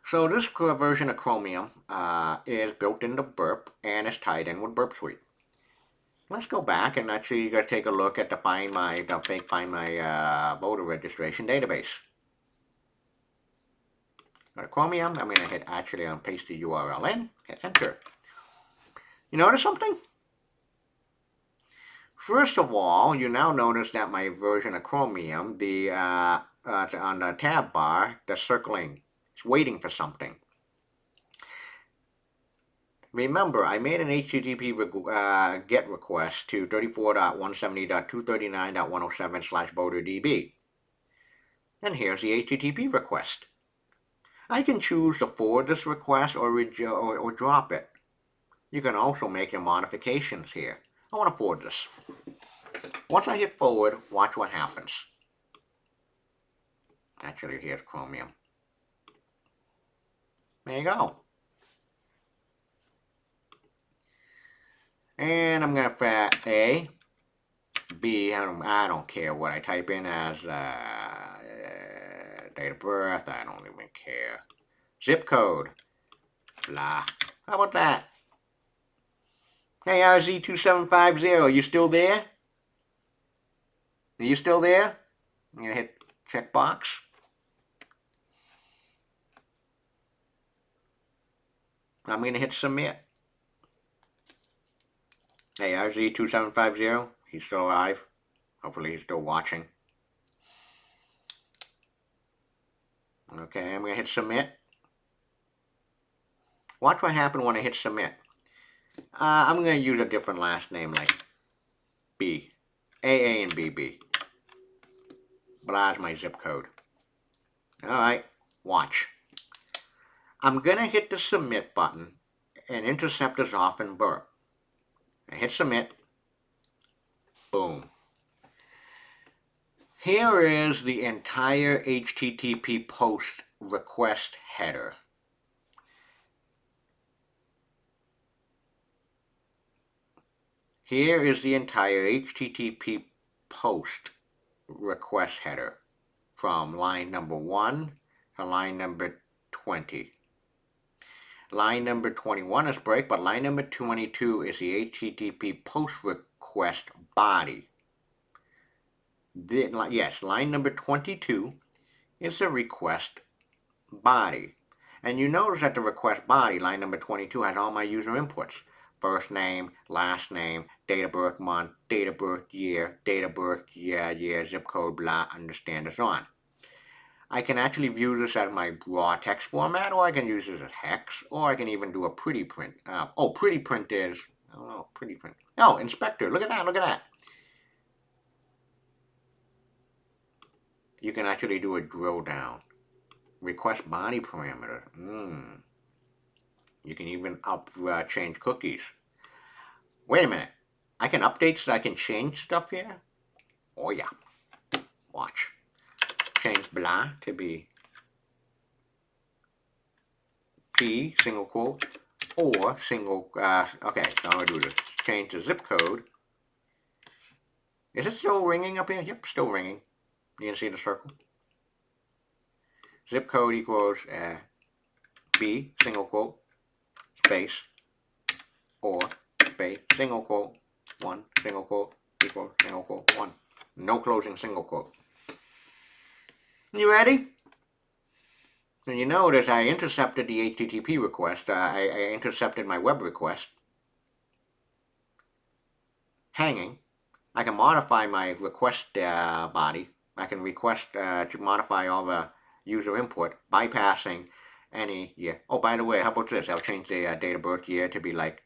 So this version of Chromium is built into Burp and is tied in with Burp Suite. Let's go back and actually take a look at the Find My voter registration database. Go to Chromium. I'm going to hit paste the URL in, hit enter. You notice something? First of all, you now notice that my version of Chromium, on the tab bar, the circling, it's waiting for something. Remember, I made an HTTP GET request to 34.170.239.107/voterdb. And here's the HTTP request. I can choose to forward this request or drop it. You can also make your modifications here. I want to forward this. Once I hit forward, watch what happens. Actually, here's Chromium. There you go. And I'm going to fat A, B, I don't care what I type in as date of birth, I don't even care. Zip code, blah. How about that? Hey, RZ2750, you still there? Are you still there? I'm going to hit checkbox. I'm going to hit submit. Hey, RZ2750, he's still alive. Hopefully he's still watching. Okay, I'm going to hit submit. Watch what happens when I hit submit. I'm going to use a different last name like B. AA and BB. Blah is my zip code. Alright, watch. I'm going to hit the submit button and interceptors off and burp. I hit submit. Boom. Here is the entire HTTP post request header. Here is the entire HTTP post request header from line number 1 to line number 20. Line number 21 is break, but line number 22 is the HTTP post request body. Yes, line number 22 is the request body. And you notice that the request body, line number 22, has all my user inputs. First name, last name, date of birth month, date of birth year, zip code, blah, understand, and so on. I can actually view this as my raw text format, or I can use this as hex, or I can even do a pretty print. Pretty print is, pretty print. Oh, inspector, look at that, look at that. You can actually do a drill down. Request body parameter. You can even change cookies. Wait a minute. I can update so I can change stuff here? Oh yeah. Watch. Change blah to be P, single quote, or single, okay, so I'm going to do this. Change the zip code. Is it still ringing up here? Yep, still ringing. You can see the circle. Zip code equals B, single quote, space, or space, single quote, 1, single quote, equals, single quote, 1. No closing single quote. You ready? And you notice I intercepted the HTTP request. I intercepted my web request. Hanging. I can modify my request body. I can request to modify all the user input, bypassing any year. Oh, by the way, how about this? I'll change the date of birth year to be like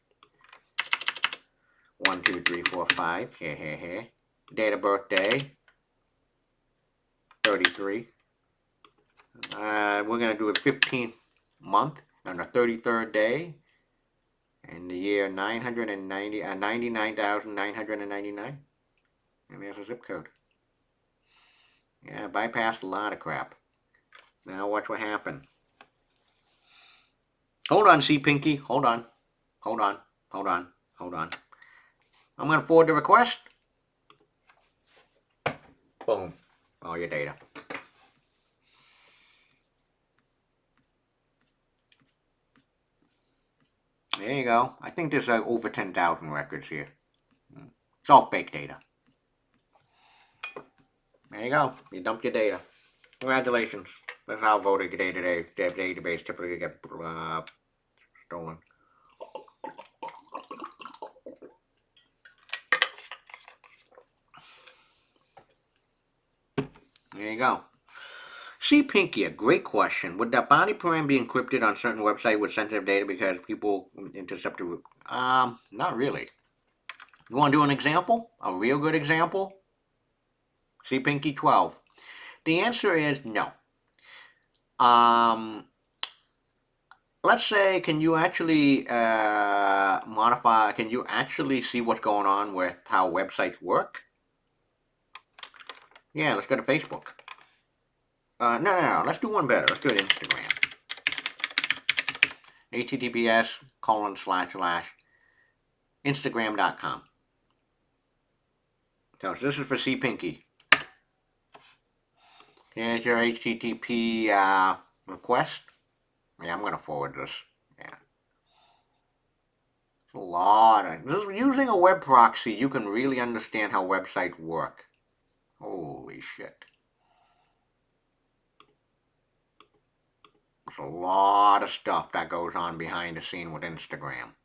1, 2, 3, 4, 5. Here. Date of birth day 33. We're going to do the 15th month on the 33rd day. And the year 99,999. And there's a zip code. Yeah, bypassed a lot of crap. Now watch what happened. Hold on, C Pinky. Hold on. I'm going to forward the request. Boom. All your data. There you go. I think there's over 10,000 records here. It's all fake data. There you go. You dumped your data. Congratulations. That's how voter data database typically get stolen. There you go. See, Pinky, a great question. Would that body param be encrypted on certain website with sensitive data because people intercepted? Not really. You want to do an example? A real good example? See, Pinky 12. The answer is no. Let's say, can you actually modify? Can you actually see what's going on with how websites work? Yeah, let's go to Facebook. No. Let's do one better. Let's do it Instagram. https://instagram.com. So this is for C Pinky. Here's your HTTP request. Yeah, I'm gonna forward this. Yeah. A lot of using a web proxy, you can really understand how websites work. Holy shit. There's a lot of stuff that goes on behind the scene with Instagram.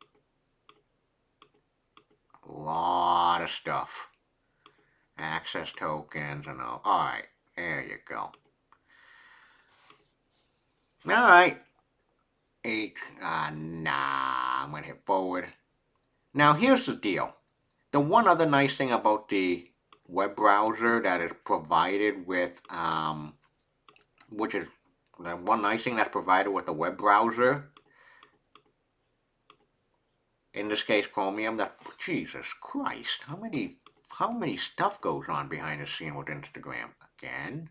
A lot of stuff. Access tokens and all. Alright, there you go. Alright. I'm gonna hit forward. Now here's the deal. The one other nice thing about the web browser that is provided with, which is the one nice thing that's provided with the web browser, in this case Chromium, that, Jesus Christ, how many stuff goes on behind the scene with Instagram? Again?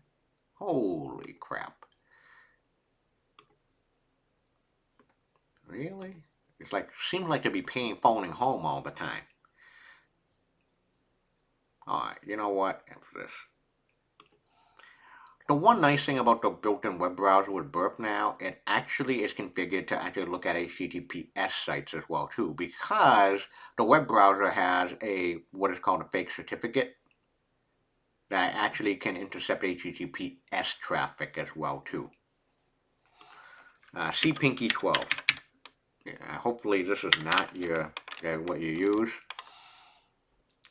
Holy crap. Really? It's like, seems like to be phoning home all the time. Alright, you know what? After this. The one nice thing about the built-in web browser with Burp now, it actually is configured to actually look at HTTPS sites as well too, because the web browser has what is called a fake certificate that actually can intercept HTTPS traffic as well too. CPinky 12. Yeah, hopefully this is not what you use.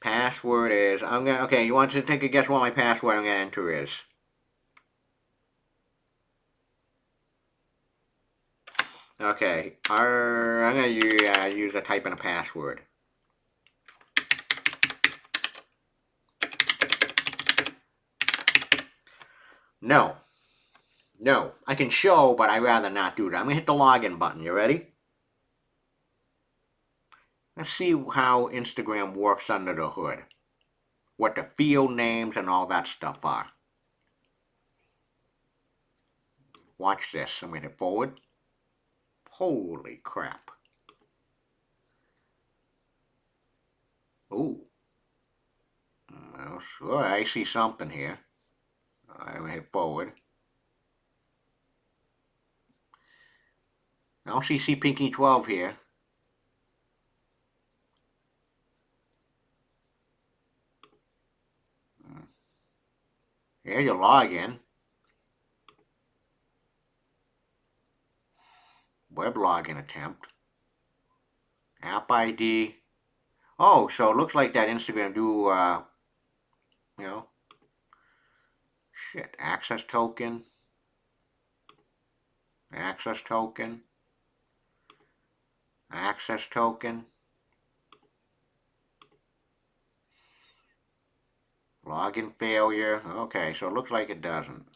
Password is, okay, you want to take a guess what my password I'm gonna enter is? Okay, I'm going to use a type in a password. No, I can show, but I'd rather not do that. I'm going to hit the login button. You ready? Let's see how Instagram works under the hood. What the field names and all that stuff are. Watch this. I'm going to hit forward. Holy crap. Ooh. Well, I see something here. I'm going to hit forward. I don't see CPinky 12 here. Here's your login. Web login attempt. App ID. Oh, so it looks like that Instagram do, shit, access token. Access token. Access token. Login failure. Okay, so it looks like it doesn't.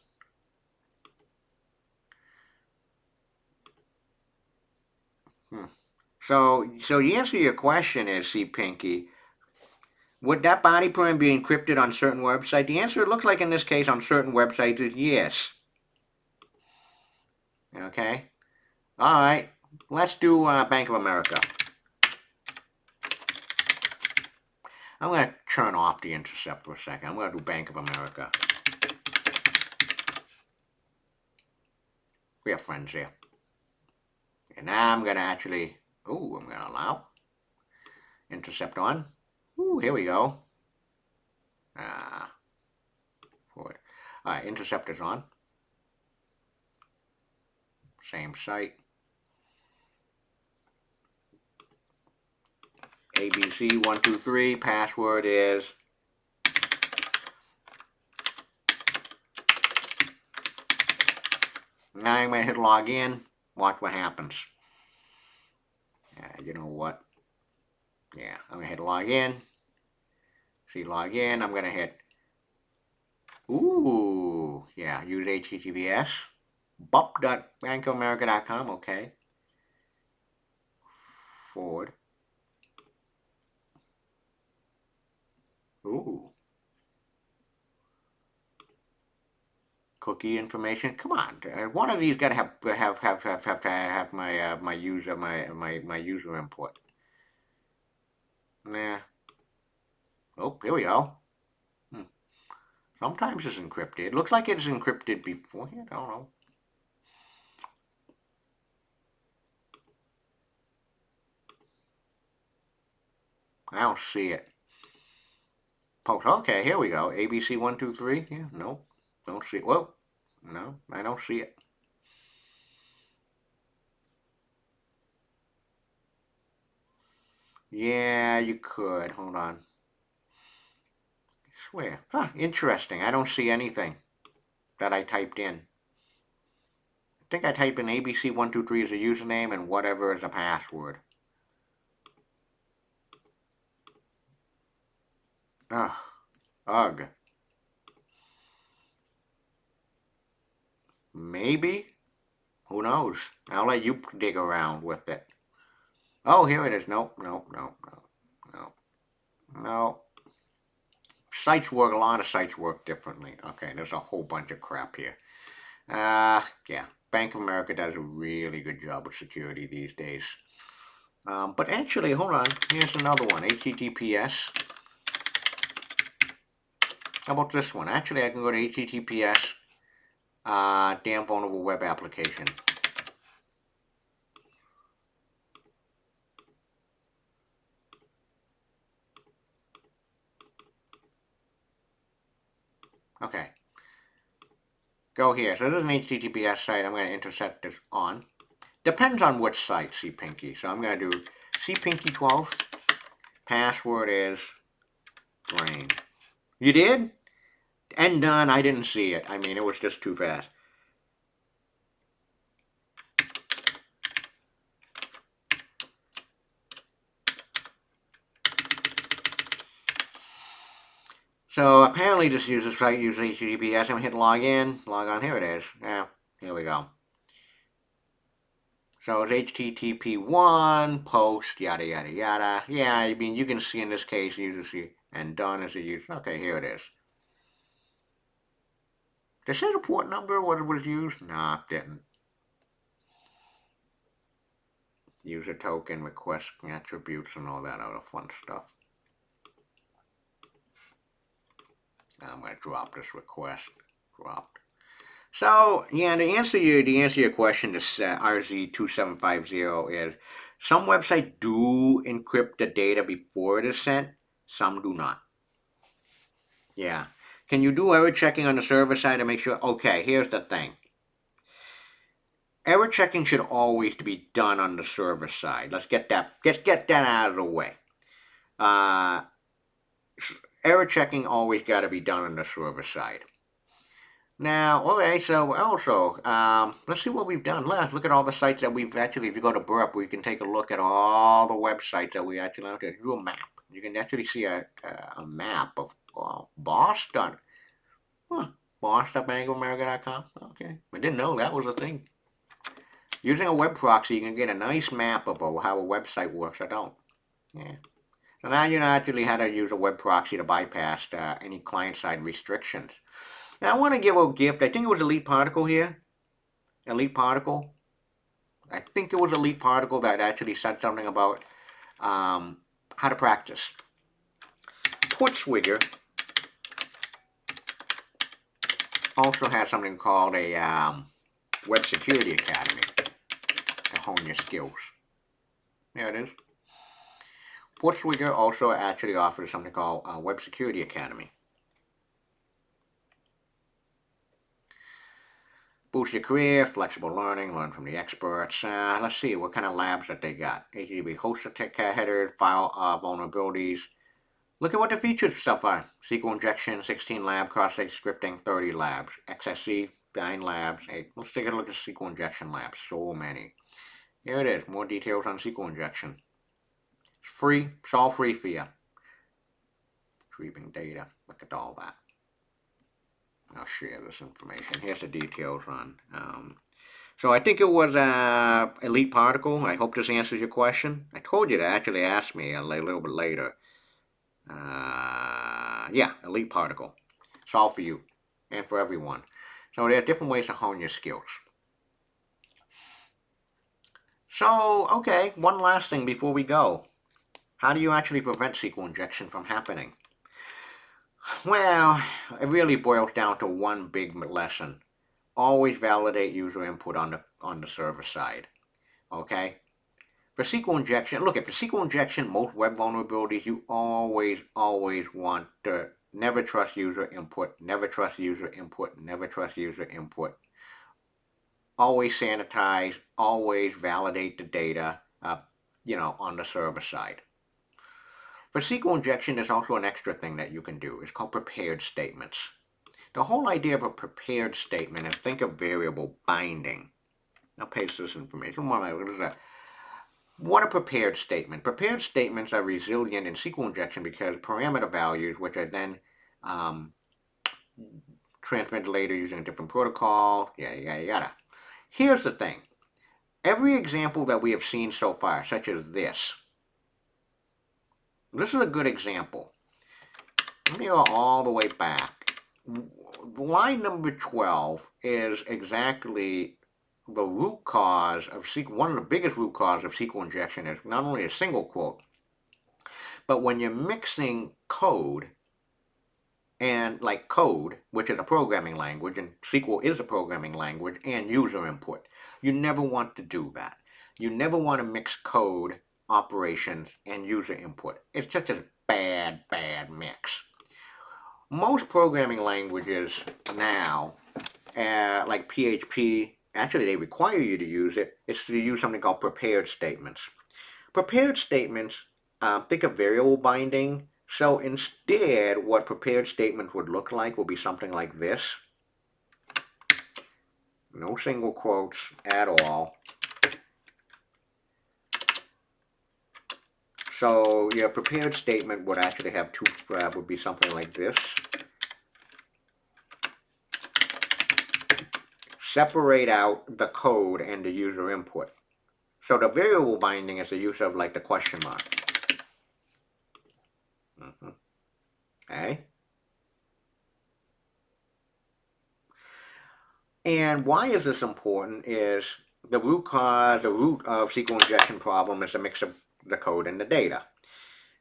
So the answer to your question is, CPinky, would that body param be encrypted on certain websites? The answer, it looks like in this case on certain websites, is yes. Okay? Alright, let's do Bank of America. I'm going to turn off the intercept for a second. I'm going to do Bank of America. We have friends here. And now I'm going to actually, I'm going to allow. Intercept on. Here we go. Forward. Alright, intercept is on. Same site. ABC123, password is now I'm going to hit login. Watch what happens. You know what? Yeah, I'm going to hit login. See login. I'm going to hit, use HTTPS. bup.bankofamerica.com, okay. Forward. Cookie information. Come on, one of these got to have my user my user input. Nah. Oh, here we go. Hmm. Sometimes it's encrypted. It looks like it's encrypted beforehand. I don't know. I don't see it. Post. Okay, here we go. ABC123. Yeah, no, don't see it. Whoa, no, I don't see it. Yeah, you could. Hold on. I swear. Huh, interesting. I don't see anything that I typed in. I think I typed in ABC123 as a username and whatever as a password. Ugh. Ugh. Maybe? Who knows? I'll let you dig around with it. Oh, here it is. Nope, nope, nope, nope, nope. No. A lot of sites work differently. Okay, there's a whole bunch of crap here. Yeah. Bank of America does a really good job with security these days. But actually, hold on. Here's another one. HTTPS. How about this one? Actually, I can go to HTTPS. Damn vulnerable web application. Okay. Go here. So this is an HTTPS site. I'm going to intercept this on. Depends on which site, cpinky. So I'm going to do cpinky12. Password is brain. You did? And done. I didn't see it. I mean, it was just too fast. So apparently this user site uses HTTPS. I'm going to hit log in. Log on. Here it is. Yeah, here we go. So it's HTTP1, post, yada, yada, yada. Yeah, I mean, you can see in this case, user see, and done as a user. Okay, here it is. Does it say the port number, what it was used? Nah, it didn't. User token, request attributes, and all that other fun stuff. I'm going to drop this request. Dropped. So yeah, to answer your question, this RZ2750 is some websites do encrypt the data before it is sent. Some do not. Yeah. Can you do error checking on the server side to make sure? Okay, here's the thing. Error checking should always be done on the server side. Let's get that out of the way. Uh, Error checking always got to be done on the server side. Now, okay, so also, let's see what we've done. Let's look at all the sites that we've actually, if you go to Burp, we can take a look at all the websites that we actually have to do a map. You can actually see a map of Boston. Huh. Boss.bankofamerica.com. Okay. I didn't know that was a thing. Using a web proxy, you can get a nice map of how a website works. I don't. Yeah. So now you know actually how to use a web proxy to bypass any client-side restrictions. Now I want to give a gift. I think it was Elite Particle here. Elite Particle. I think it was Elite Particle that actually said something about how to practice. Portswigger also has something called a Web Security Academy to hone your skills. There it is. Portswigger also actually offers something called Web Security Academy. Boost your career, flexible learning, learn from the experts. Let's see what kind of labs that they got. HTTP host headers, file vulnerabilities. Look at what the featured stuff are. SQL injection, 16 lab, cross-site scripting, 30 labs. XSC, 9 labs. 8. Let's take a look at SQL injection labs. So many. Here it is. More details on SQL injection. It's free. It's all free for you. Retrieving data. Look at all that. I'll share this information. Here's the details on. So I think it was Elite Particle. I hope this answers your question. I told you to actually ask me a little bit later. Yeah, Elite Particle. It's all for you and for everyone. So there are different ways to hone your skills. So, okay, one last thing before we go. How do you actually prevent SQL injection from happening? Well, it really boils down to one big lesson. Always validate user input on the server side. Okay? For SQL injection, look, for SQL injection, most web vulnerabilities, you always want to never trust user input, never trust user input, never trust user input. Always sanitize, always validate the data, on the server side. For SQL injection, there's also an extra thing that you can do. It's called prepared statements. The whole idea of a prepared statement is think of variable binding. I'll paste this information. What a prepared statement. Prepared statements are resilient in SQL injection because parameter values, which are then transmitted later using a different protocol, yada, yada, yada. Here's the thing. Every example that we have seen so far, such as this is a good example. Let me go all the way back. Line number 12 is exactly the root cause of SQL. One of the biggest root causes of SQL injection is not only a single quote, but when you're mixing code and like code, which is a programming language, and SQL is a programming language, and user input. You never want to do that. You never want to mix code, operations, and user input. It's just a bad mix. Most programming languages now, like PHP, actually they require you to use it, is to use something called prepared statements. Prepared statements, think of variable binding. So instead, what prepared statements would look like would be something like this. No single quotes at all. So your prepared statement would actually have would be something like this. Separate out the code and the user input. So the variable binding is the use of like the question mark. Okay. And why is this important is the root of SQL injection problem is a mix of the code and the data.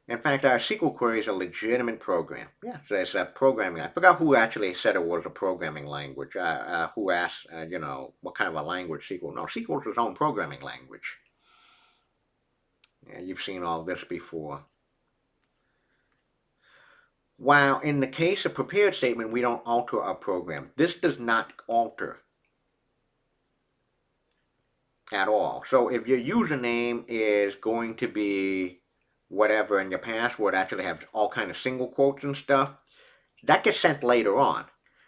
In fact, our SQL query is a legitimate program. Yeah, so it's a programming. I forgot who actually said it was a programming language. Who asked, what kind of a language SQL? No, SQL is its own programming language. Yeah, you've seen all this before. While in the case of prepared statement, we don't alter our program. This does not alter at all. So if your username is going to be whatever and your password actually has all kind of single quotes and stuff, that gets sent later on.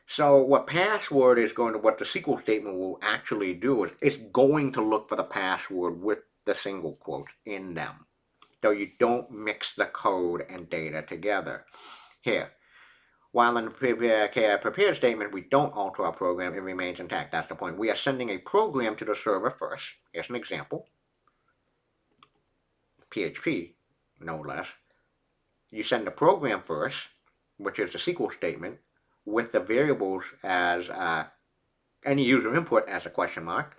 So what the SQL statement will actually do is it's going to look for the password with the single quotes in them. So you don't mix the code and data together. Here, while in the prepared statement, we don't alter our program, it remains intact. That's the point. We are sending a program to the server first. Here's an example. PHP, no less. You send the program first, which is the SQL statement, with the variables as any user input as a question mark,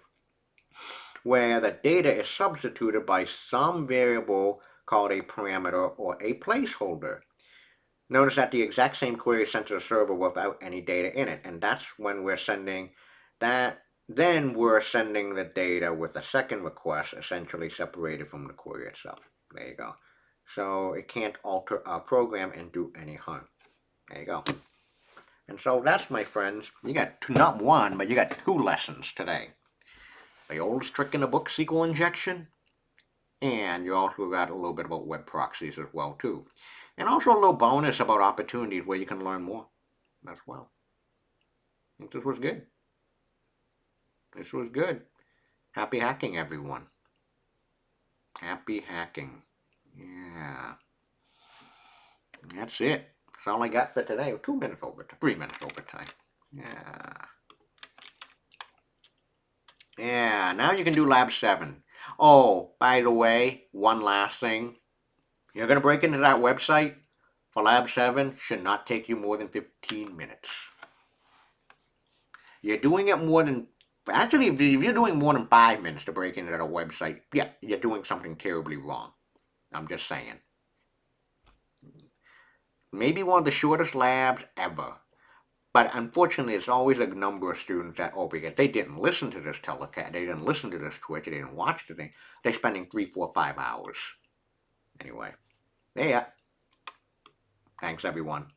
where the data is substituted by some variable called a parameter or a placeholder. Notice that the exact same query is sent to the server without any data in it, and that's when we're sending that. Then we're sending the data with a second request, essentially separated from the query itself. There you go. So it can't alter our program and do any harm. There you go. And so that's, my friends, you got not one, but you got 2 lessons today. The oldest trick in the book, SQL injection, and you also got a little bit about web proxies as well, too. And also a little bonus about opportunities where you can learn more as well. I think this was good. This was good. Happy hacking, everyone. Happy hacking. Yeah. That's it. That's all I got for today. 2 minutes over, 3 minutes over time. Yeah. Yeah, now you can do Lab 7. Oh, by the way, one last thing. You're going to break into that website for Lab 7. Should not take you more than 15 minutes. You're doing it more than actually if you're doing more than 5 minutes to break into a website, yeah, you're doing something terribly wrong. I'm just saying. Maybe one of the shortest labs ever. But unfortunately, it's always a number of students that, oh, because they didn't listen to this telecast, they didn't listen to this Twitch, they didn't watch the thing, they're spending 3, 4, 5 hours. Anyway, yeah. Thanks, everyone.